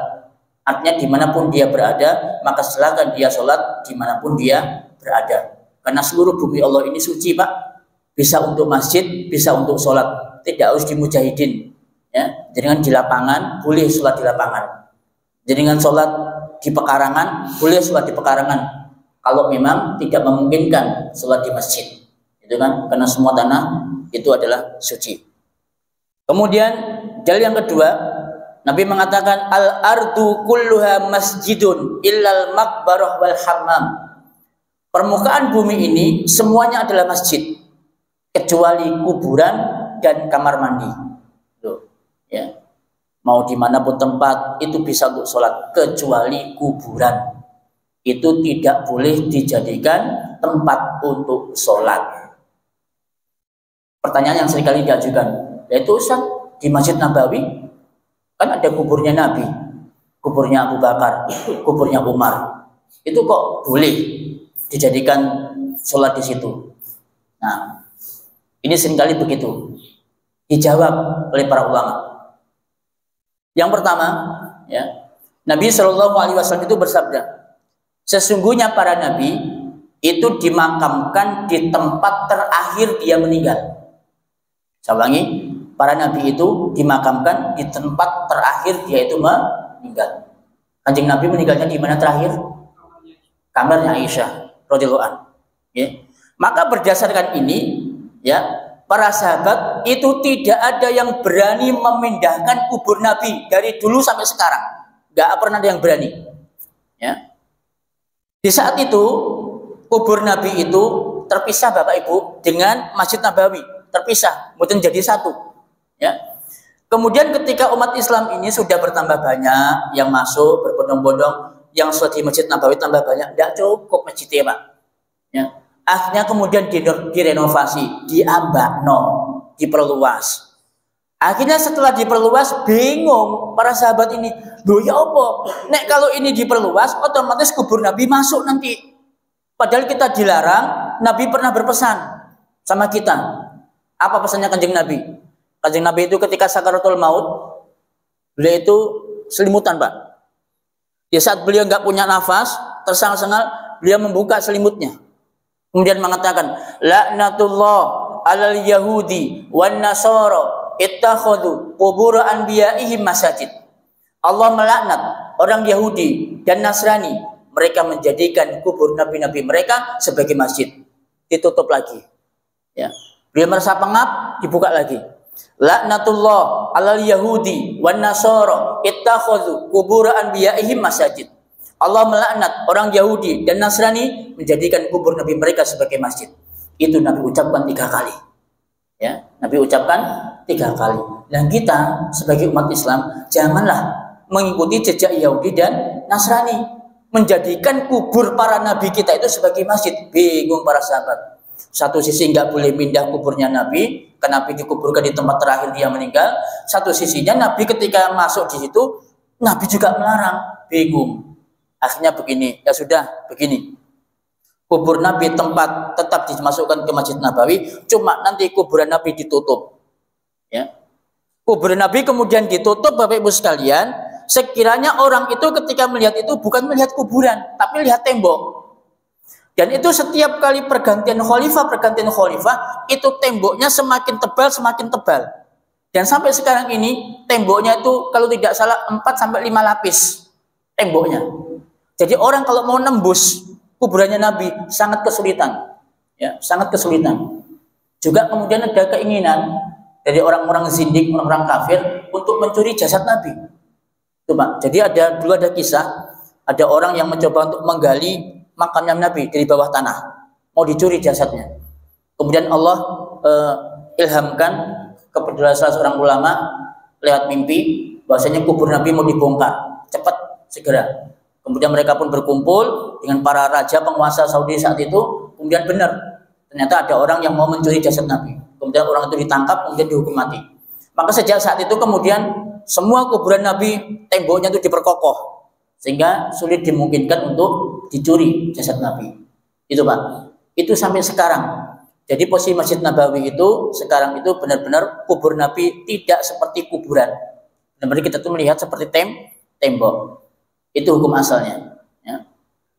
Artinya dimanapun dia berada, maka silakan dia sholat dimanapun dia berada. Karena seluruh bumi Allah ini suci, Pak. Bisa untuk masjid, bisa untuk sholat. Tidak harus di mujahidin. Ya, jangan di lapangan, boleh sholat di lapangan. Jangan sholat di pekarangan, boleh sholat di pekarangan. Kalau memang tidak memungkinkan sholat di masjid, itu kan? Karena semua tanah itu adalah suci. Kemudian dalil yang kedua, Nabi mengatakan al-ardu kulluha masjidun illal maqbarah wal hammam. permukaan bumi ini semuanya adalah masjid kecuali kuburan dan kamar mandi. Tuh, ya. Mau dimanapun tempat itu bisa untuk sholat kecuali kuburan. Itu tidak boleh dijadikan tempat untuk sholat. Pertanyaan yang seringkali diajukan, yaitu Ustaz, di Masjid Nabawi kan ada kuburnya Nabi, kuburnya Abu Bakar, kuburnya Umar. Itu kok boleh dijadikan sholat di situ? Nah, ini seringkali begitu dijawab oleh para ulama. Yang pertama, ya, Nabi Shallallahu Alaihi Wasallam itu bersabda, sesungguhnya para nabi itu dimakamkan di tempat terakhir dia meninggal. Saya ulangi, para nabi itu dimakamkan di tempat terakhir dia itu meninggal. Kanjeng Nabi meninggalnya di mana terakhir? Kamarnya Aisyah radhiyallahu anha. Ya. Maka berdasarkan ini, ya, para sahabat itu tidak ada yang berani memindahkan kubur Nabi dari dulu sampai sekarang. Gak pernah ada yang berani. Ya. Di saat itu kubur Nabi itu terpisah Bapak Ibu dengan Masjid Nabawi, terpisah, kemudian jadi satu. Ya. Kemudian ketika umat Islam ini sudah bertambah banyak yang masuk berbondong-bondong, yang sholat di Masjid Nabawi tambah banyak, tidak cukup masjidnya Pak. Ya. Akhirnya kemudian direnovasi, diambakno, diperluas. Akhirnya setelah diperluas bingung para sahabat ini, loh ya apa? Nek kalau ini diperluas otomatis kubur Nabi masuk nanti. Padahal kita dilarang, Nabi pernah berpesan sama kita. Apa pesannya Kanjeng Nabi? Kanjeng Nabi itu ketika sakaratul maut, beliau itu selimutan Pak. Di saat beliau nggak punya nafas, tersengal-sengal, beliau membuka selimutnya. Kemudian mengatakan, laknatullah alal yahudi wan nasara ittakhadhu qubur anbiya'ihim masajid. Allah melaknat orang Yahudi dan Nasrani, mereka menjadikan kubur nabi-nabi mereka sebagai masjid. Ditutup lagi. Ya. Beliau merasa pengap, dibuka lagi. Laknatullah alal yahudi wan nasara ittakhadhu qubur anbiya'ihim masajid. Allah melaknat orang Yahudi dan Nasrani menjadikan kubur Nabi mereka sebagai masjid. Itu Nabi ucapkan 3 kali. Ya, Nabi ucapkan 3 kali. Dan kita sebagai umat Islam janganlah mengikuti jejak Yahudi dan Nasrani, menjadikan kubur para nabi kita itu sebagai masjid. Bingung para sahabat. Satu sisi nggak boleh pindah kuburnya Nabi, karena Nabi dikuburkan di tempat terakhir dia meninggal. Satu sisinya Nabi ketika masuk di situ, Nabi juga melarang. Bingung. Akhirnya begini, ya sudah begini. Kubur Nabi tempat tetap dimasukkan ke Masjid Nabawi, cuma nanti kuburan Nabi ditutup. Ya. Kuburan Nabi kemudian ditutup, Bapak Ibu sekalian. Sekiranya orang itu ketika melihat itu bukan melihat kuburan, tapi lihat tembok. Dan itu setiap kali pergantian khalifah, itu temboknya semakin tebal. Dan sampai sekarang ini temboknya itu kalau tidak salah 4-5 lapis temboknya. Jadi orang kalau mau nembus kuburannya Nabi sangat kesulitan, ya, sangat kesulitan. Juga kemudian ada keinginan dari orang-orang zindik, orang-orang kafir untuk mencuri jasad Nabi. Itu Pak. Jadi dulu ada kisah, ada orang yang mencoba untuk menggali makamnya Nabi dari bawah tanah, mau dicuri jasadnya. Kemudian Allah ilhamkan kepada salah seorang ulama lewat mimpi bahwasanya kubur Nabi mau dibongkar, cepat segera. Kemudian mereka pun berkumpul dengan para raja penguasa Saudi saat itu. Kemudian benar, ternyata ada orang yang mau mencuri jasad Nabi. Kemudian orang itu ditangkap, kemudian dihukum mati. Maka sejak saat itu kemudian semua kuburan Nabi temboknya itu diperkokoh, sehingga sulit dimungkinkan untuk dicuri jasad Nabi. Itu Pak. Itu sampai sekarang. Jadi posisi Masjid Nabawi itu sekarang itu benar-benar kubur Nabi tidak seperti kuburan. Benar-benar kita tuh melihat seperti tembok. Itu hukum asalnya. Ya.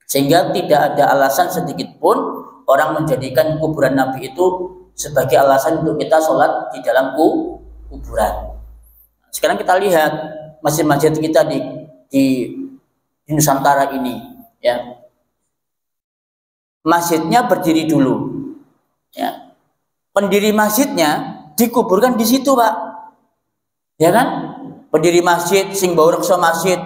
Sehingga tidak ada alasan sedikit pun orang menjadikan kuburan Nabi itu sebagai alasan untuk kita sholat di dalam kuburan. Sekarang kita lihat masjid-masjid kita di Nusantara ini, ya. Masjidnya berdiri dulu, ya. Pendiri masjidnya dikuburkan di situ, Pak. Ya kan? Pendiri masjid sing bau reksa masjid,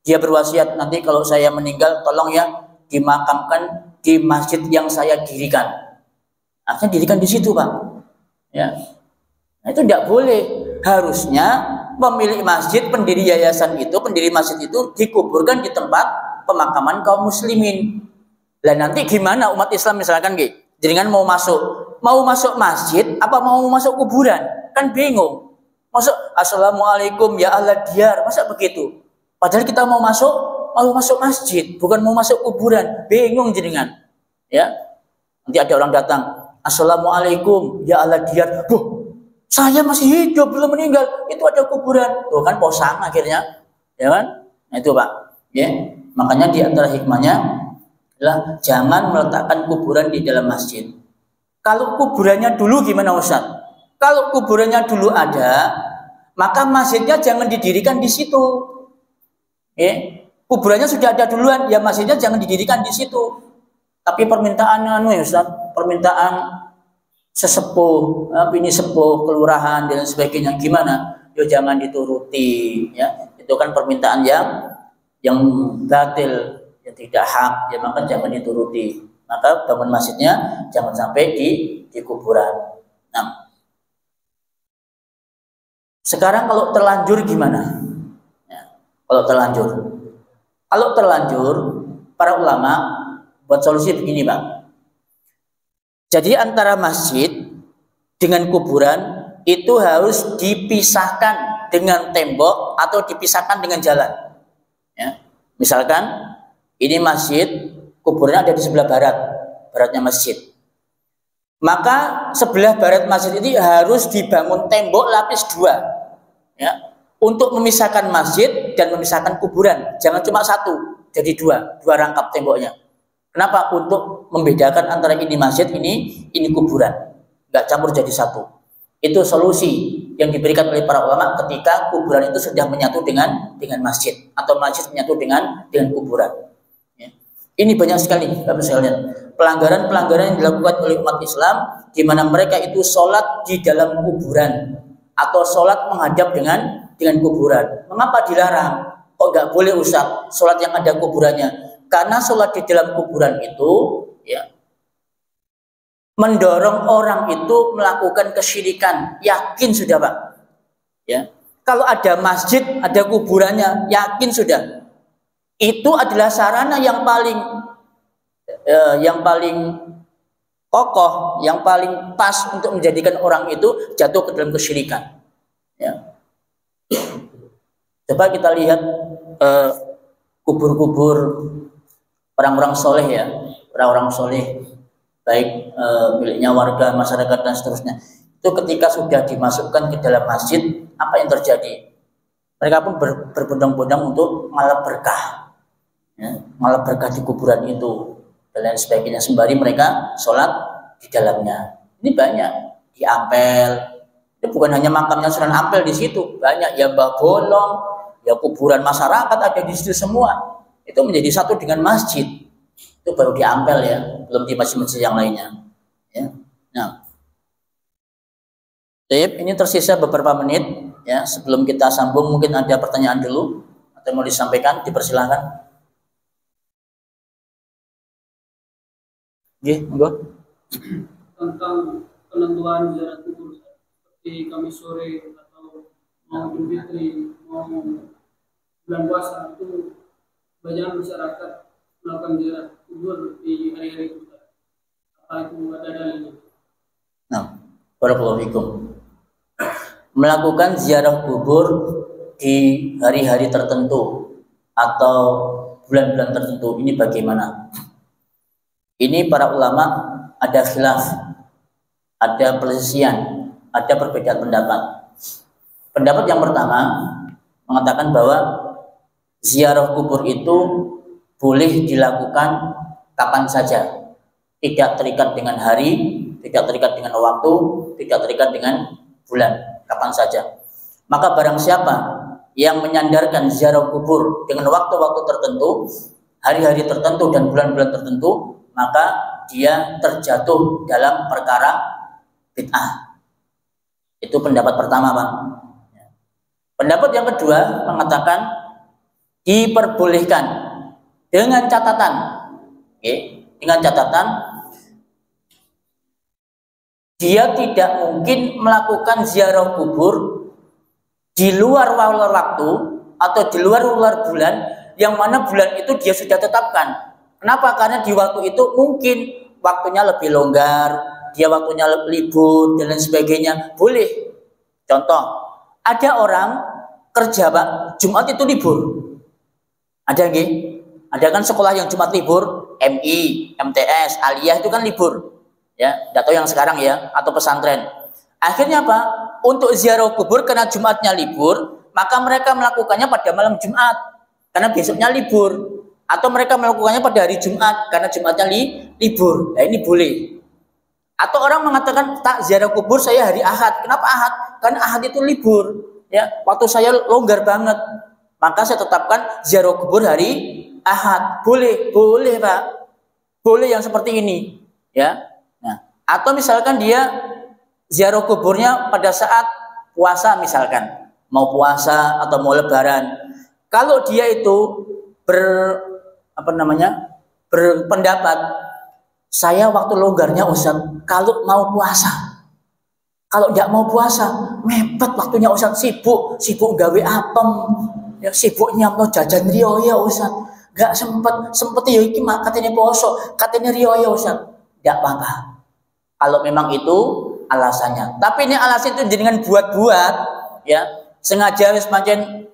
dia berwasiat nanti kalau saya meninggal tolong ya dimakamkan di masjid yang saya dirikan. Akhirnya dirikan di situ, Pak. Ya. Nah, itu tidak boleh. Harusnya pemilik masjid, pendiri yayasan itu, pendiri masjid itu dikuburkan di tempat pemakaman kaum muslimin. Lah nanti gimana umat Islam misalkan jenengan mau masuk masjid apa mau masuk kuburan? Kan bingung. Masuk assalamualaikum ya ahla diyar, masa begitu? Padahal kita mau masuk masjid, bukan mau masuk kuburan. Bingung jenengan. Ya. Nanti ada orang datang, assalamualaikum ya ahla diyar. Saya masih hidup, belum meninggal. Itu ada kuburan. Tuh kan posang akhirnya. Ya kan? Nah itu Pak. Ya. Makanya di antara hikmahnya adalah jangan meletakkan kuburan di dalam masjid. Kalau kuburannya dulu gimana Ustaz? Kalau kuburannya dulu ada, maka masjidnya jangan didirikan di situ. Ya. Kuburannya sudah ada duluan, ya masjidnya jangan didirikan di situ. Tapi permintaan ya Ustaz, permintaan sesepuh, ini sepuh kelurahan dan sebagainya gimana? Yo jangan dituruti, ya. Itu kan permintaan yang batil, yang tidak hak, ya maka jangan dituruti. Maka bangun masjidnya jangan sampai di kuburan. Nah, sekarang kalau terlanjur gimana? Ya, kalau terlanjur, para ulama buat solusi begini, Pak. Jadi antara masjid dengan kuburan itu harus dipisahkan dengan tembok atau dipisahkan dengan jalan. Ya. Misalkan ini masjid, kuburannya ada di sebelah baratnya masjid. Maka sebelah barat masjid ini harus dibangun tembok lapis 2, ya, untuk memisahkan masjid dan memisahkan kuburan. Jangan cuma satu, jadi dua rangkap temboknya. Kenapa? Untuk membedakan antara ini masjid, ini kuburan. Nggak campur jadi satu. Itu solusi yang diberikan oleh para ulama ketika kuburan itu sudah menyatu dengan masjid, atau masjid menyatu dengan kuburan. Ya. Ini banyak sekali, Bapak sekalian, pelanggaran-pelanggaran yang dilakukan oleh umat Islam, di mana mereka itu sholat di dalam kuburan atau sholat menghadap dengan kuburan. Mengapa dilarang? Kok nggak boleh Ustaz sholat yang ada kuburannya? Karena sholat di dalam kuburan itu, ya, mendorong orang itu melakukan kesyirikan. Yakin sudah, Pak. Ya, kalau ada masjid, ada kuburannya, yakin sudah. Itu adalah sarana yang paling kokoh, yang paling pas untuk menjadikan orang itu jatuh ke dalam kesyirikan. Ya. Coba kita lihat kubur-kubur orang-orang soleh, ya, orang-orang soleh, baik miliknya warga, masyarakat dan seterusnya. Itu ketika sudah dimasukkan ke dalam masjid, apa yang terjadi? Mereka pun berbondong-bondong untuk ngalap berkah, ya, ngalap berkah di kuburan itu dan lain sebagainya. Sembari mereka sholat di dalamnya. Ini banyak di Ampel. Itu bukan hanya makamnya Sunan Ampel di situ, banyak ya Mbah Bolong, ya kuburan masyarakat ada di situ semua. Itu menjadi satu dengan masjid. Itu baru di Ampel, ya, belum di masjid-masjid yang lainnya. Ya. Nah, ini tersisa beberapa menit, ya. Sebelum kita sambung, mungkin ada pertanyaan dulu atau mau disampaikan, dipersilahkan. Monggo. Tentang penentuan jarak kubur seperti Kamis sore atau mau Idul Fitri, mau bulan puasa, itu banyak masyarakat melakukan ziarah kubur di hari-hari itu. Apa itu ada dalilnya? Nah, barakallahu fikum. Melakukan ziarah kubur di hari-hari tertentu atau bulan-bulan tertentu ini bagaimana? Ini para ulama ada khilaf, ada perselisihan, ada perbedaan pendapat. Pendapat yang pertama mengatakan bahwa ziarah kubur itu boleh dilakukan kapan saja, tidak terikat dengan hari, tidak terikat dengan waktu, tidak terikat dengan bulan, kapan saja. Maka barang siapa yang menyandarkan ziarah kubur dengan waktu-waktu tertentu, hari-hari tertentu dan bulan-bulan tertentu, maka dia terjatuh dalam perkara bid'ah. Itu pendapat pertama, Pak. Pendapat yang kedua mengatakan diperbolehkan dengan catatan, dengan catatan dia tidak mungkin melakukan ziarah kubur di luar waktu atau di luar bulan, yang mana bulan itu dia sudah tetapkan. Kenapa? Karena di waktu itu mungkin waktunya lebih longgar, dia waktunya libur dan lain sebagainya. Boleh. Contoh, ada orang kerja Pak, Jumat itu libur. Ada nggih? Ada kan sekolah yang Jumat libur, MI, MTS, Aliyah itu kan libur. Ya, enggak tahu yang sekarang ya, atau pesantren. Akhirnya apa? Untuk ziarah kubur karena Jumatnya libur, maka mereka melakukannya pada malam Jumat karena besoknya libur. Atau mereka melakukannya pada hari Jumat karena Jumatnya libur. Nah, ini boleh. Atau orang mengatakan tak ziarah kubur saya hari Ahad. Kenapa Ahad? Karena Ahad itu libur. Ya, waktu saya longgar banget. Maka saya tetapkan ziarah kubur hari Ahad. Boleh, boleh Pak. Boleh yang seperti ini. Ya. Nah, atau misalkan dia ziarah kuburnya pada saat puasa misalkan, mau puasa atau mau lebaran. Kalau dia itu berpendapat, saya waktu longgarnya Ustaz, kalau mau puasa. Kalau tidak mau puasa, mepet waktunya Ustaz, sibuk gawe apem, ya sibuk nyamno jajan riyo ya Ustaz. Gak sempet ya iki katanya poso, katanya riyo ya Ustaz. Tidak apa-apa. Kalau memang itu alasannya. Tapi ini alasan itu dengan buat-buat, ya. Sengaja wis pancen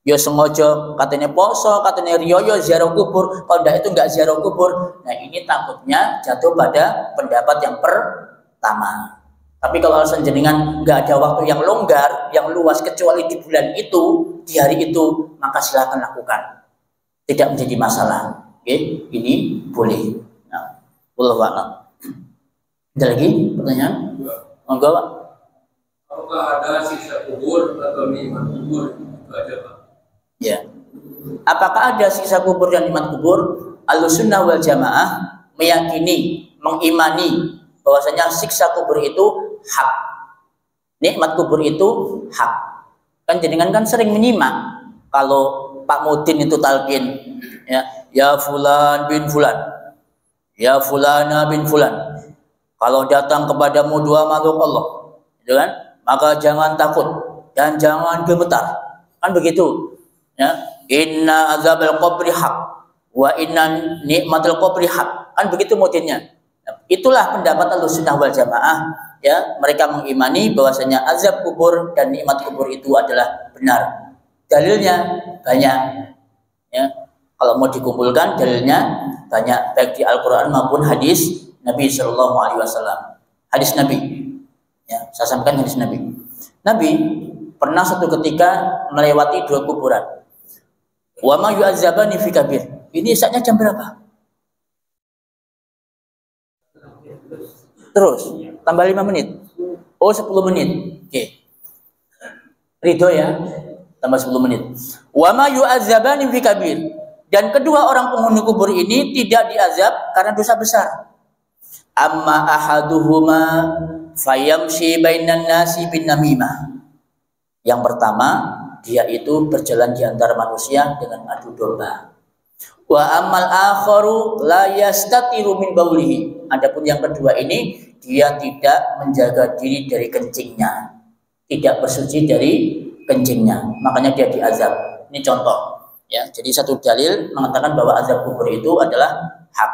ya sengaja katanya poso, katanya riyo ziarah kubur. Kalau itu enggak ziarah kubur. Nah, ini takutnya jatuh pada pendapat yang pertama. Tapi kalau alasan jenengan enggak ada waktu yang longgar, yang luas kecuali di bulan itu, di hari itu, maka silakan lakukan. Tidak menjadi masalah. Oke, ini boleh. Nah, wallahu a'lam. Ada lagi pertanyaan? Enggak, Pak. Apakah ada siksa kubur atau nikmat kubur? Itu aja, Pak. Ya. Apakah ada siksa kubur dan nikmat kubur? Ahlussunnah wal Jamaah meyakini, mengimani bahwasanya siksa kubur itu hak. Nikmat kubur itu hak. Kan jenengan kan sering menyimak kalau Pak Mudin itu talqin, ya fulan bin fulan. Ya fulana bin fulan. Kalau datang kepadamu dua makhluk Allah, gitu kan? Maka jangan takut dan jangan gemetar. Kan begitu. Ya. Inna azabal qabri haq wa inna nikmatul qabri haq. Kan begitu modelnya. Itulah pendapat Ahlussunnah wal Jamaah, ya. Mereka mengimani bahwasanya azab kubur dan nikmat kubur itu adalah benar. Dalilnya banyak. Ya. Kalau mau dikumpulkan dalilnya banyak, baik di Al-Qur'an maupun hadis Nabi Shallallahu Alaihi Wasallam. Hadis Nabi, ya, saya sampaikan hadis Nabi. Nabi pernah suatu ketika melewati dua kuburan. Wa ma yu'adzabani fi kabir. Ini saatnya jam berapa? Terus tambah 5 menit. Oh, 10 menit. Oke. Ridho ya. Tambah 10 menit. Wa ma yu'adzabani fi kabir. Dan kedua orang penghuni kubur ini tidak diazab karena dosa besar. Amma ahaduhuma fayamshi bainan nasi bin namimah. Yang pertama, dia itu berjalan di antara manusia dengan adu domba. Wa ammal akharu la yastatiru min baulihi. Adapun yang kedua ini, dia tidak menjaga diri dari kencingnya. Tidak bersuci dari kencingnya. Makanya dia diazab. Ini contoh, ya. Jadi satu dalil mengatakan bahwa azab kubur itu adalah hak.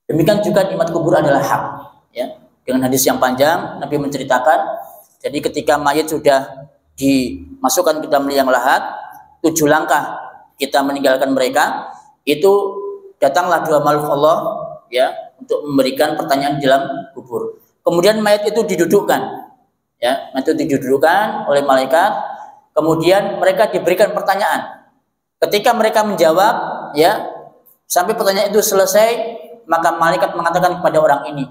Demikian juga nikmat kubur adalah hak, ya. Dengan hadis yang panjang Nabi menceritakan, jadi ketika mayat sudah dimasukkan ke dalam liang lahat, 7 langkah kita meninggalkan mereka, itu datanglah dua makhluk Allah, ya, untuk memberikan pertanyaan di dalam kubur. Kemudian mayat itu didudukkan, ya, mayat itu didudukkan oleh malaikat. Kemudian mereka diberikan pertanyaan. Ketika mereka menjawab, ya, sampai pertanyaan itu selesai, maka malaikat mengatakan kepada orang ini,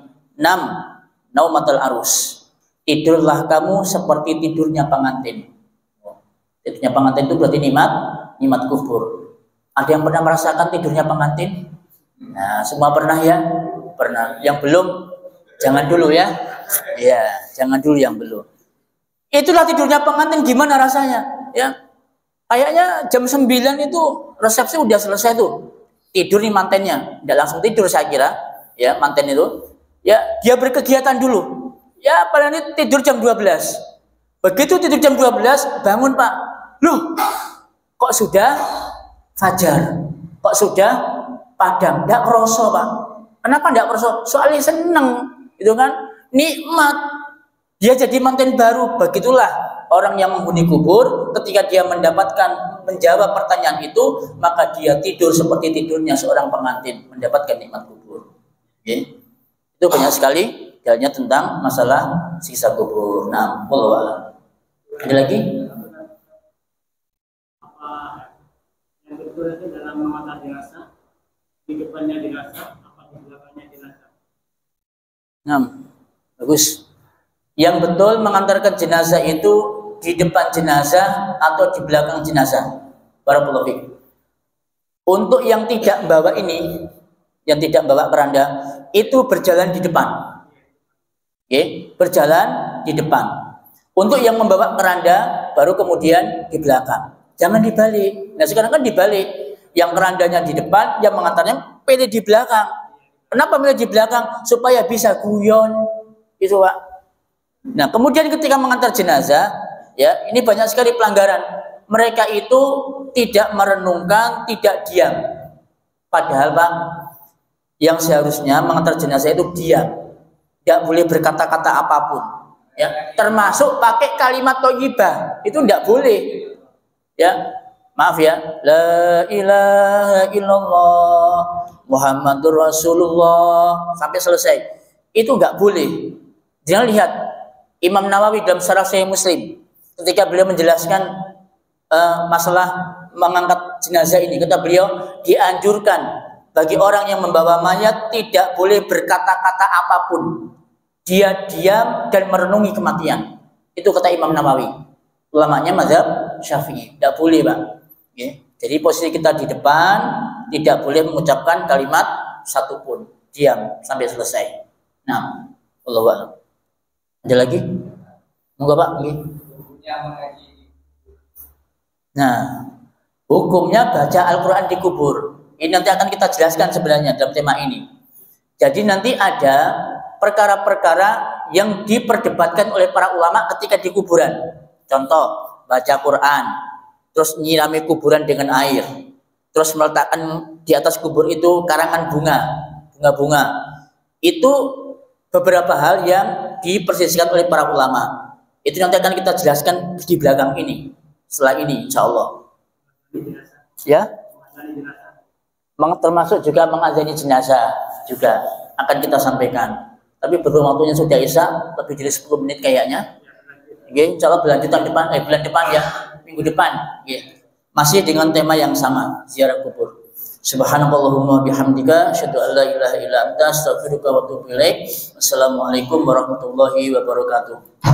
naumatul arus, tidurlah kamu seperti tidurnya pengantin. Tidurnya pengantin itu berarti nikmat kubur. Ada yang pernah merasakan tidurnya pengantin? Nah, semua pernah ya? Pernah. Yang belum, jangan dulu ya. Ya, jangan dulu yang belum. Itulah tidurnya pengantin, gimana rasanya? Ya, kayaknya jam 9 itu resepsi udah selesai tuh. tidur nih mantennya, tidak langsung tidur saya kira, ya manten itu, ya dia berkegiatan dulu, ya paling ini tidur jam 12. Begitu tidur jam 12, bangun Pak, loh kok sudah fajar, kok sudah padam, tidak kerasa Pak. Kenapa tidak kerasa? Soalnya seneng, gitu kan, nikmat, dia jadi manten baru. Begitulah orang yang menghuni kubur, ketika dia menjawab pertanyaan itu, maka dia tidur seperti tidurnya seorang pengantin, mendapatkan nikmat kubur. Okay. Itu banyak sekali dalilnya tentang masalah siksa kubur. Nah, wallahu a'lam. Ada lagi? Apa yang betul itu dalam mengantar jenazah, di depannya jenazah, apa di belakangnya jenazah? Nah, bagus. Yang betul mengantarkan jenazah itu di depan jenazah atau di belakang jenazah. Barakallahu fiik. Untuk yang tidak bawa ini, yang tidak bawa keranda, itu berjalan di depan. Oke, berjalan di depan. Untuk yang membawa keranda, baru kemudian di belakang. Jangan dibalik. Nah sekarang kan dibalik. Yang kerandanya di depan, yang mengantarnya pilih di belakang. Kenapa pilih di belakang? Supaya bisa guyon. Itu Pak. Nah kemudian ketika mengantar jenazah, ya ini banyak sekali pelanggaran. Mereka itu tidak merenungkan, tidak diam. Padahal Pak, yang seharusnya mengantar jenazah itu diam, tidak boleh berkata-kata apapun, ya termasuk pakai kalimat thayyibah itu tidak boleh, ya maaf ya, la ilaha illallah Muhammadur Rasulullah sampai selesai itu nggak boleh. Jangan lihat Imam Nawawi dalam Syarah Sahih Muslim ketika beliau menjelaskan masalah mengangkat jenazah ini, kata beliau dianjurkan bagi orang yang membawa mayat tidak boleh berkata-kata apapun, dia diam dan merenungi kematian. Itu kata Imam Nawawi, ulamanya mazhab Syafi'i, tidak boleh Pak. Okay. Jadi posisi kita di depan, tidak boleh mengucapkan kalimat satupun, diam sampai selesai. Nah, Allahu a'lam. Ada lagi? Moga Pak. Okay. Nah, hukumnya baca Al-Quran di kubur. Ini nanti akan kita jelaskan sebenarnya dalam tema ini. Jadi nanti ada perkara-perkara yang diperdebatkan oleh para ulama ketika di kuburan. Contoh, baca Quran, terus nyirami kuburan dengan air, terus meletakkan di atas kubur itu karangan bunga-bunga. Itu beberapa hal yang diperselisihkan oleh para ulama. Itu nanti akan kita jelaskan di belakang ini. Setelah ini, insya Allah. Ya, termasuk juga mengazani jenazah juga akan kita sampaikan. Tapi berhubung waktunya sudah isya, lebih dari 10 menit kayaknya. Oke, insya Allah bulan depan ya, minggu depan. Oke. Masih dengan tema yang sama, ziarah kubur. Subhanallahumma bihamdika, asyhadu an la ilaha illa anta, astaghfiruka wa atubu ilaik. Wassalamualaikum warahmatullahi wabarakatuh.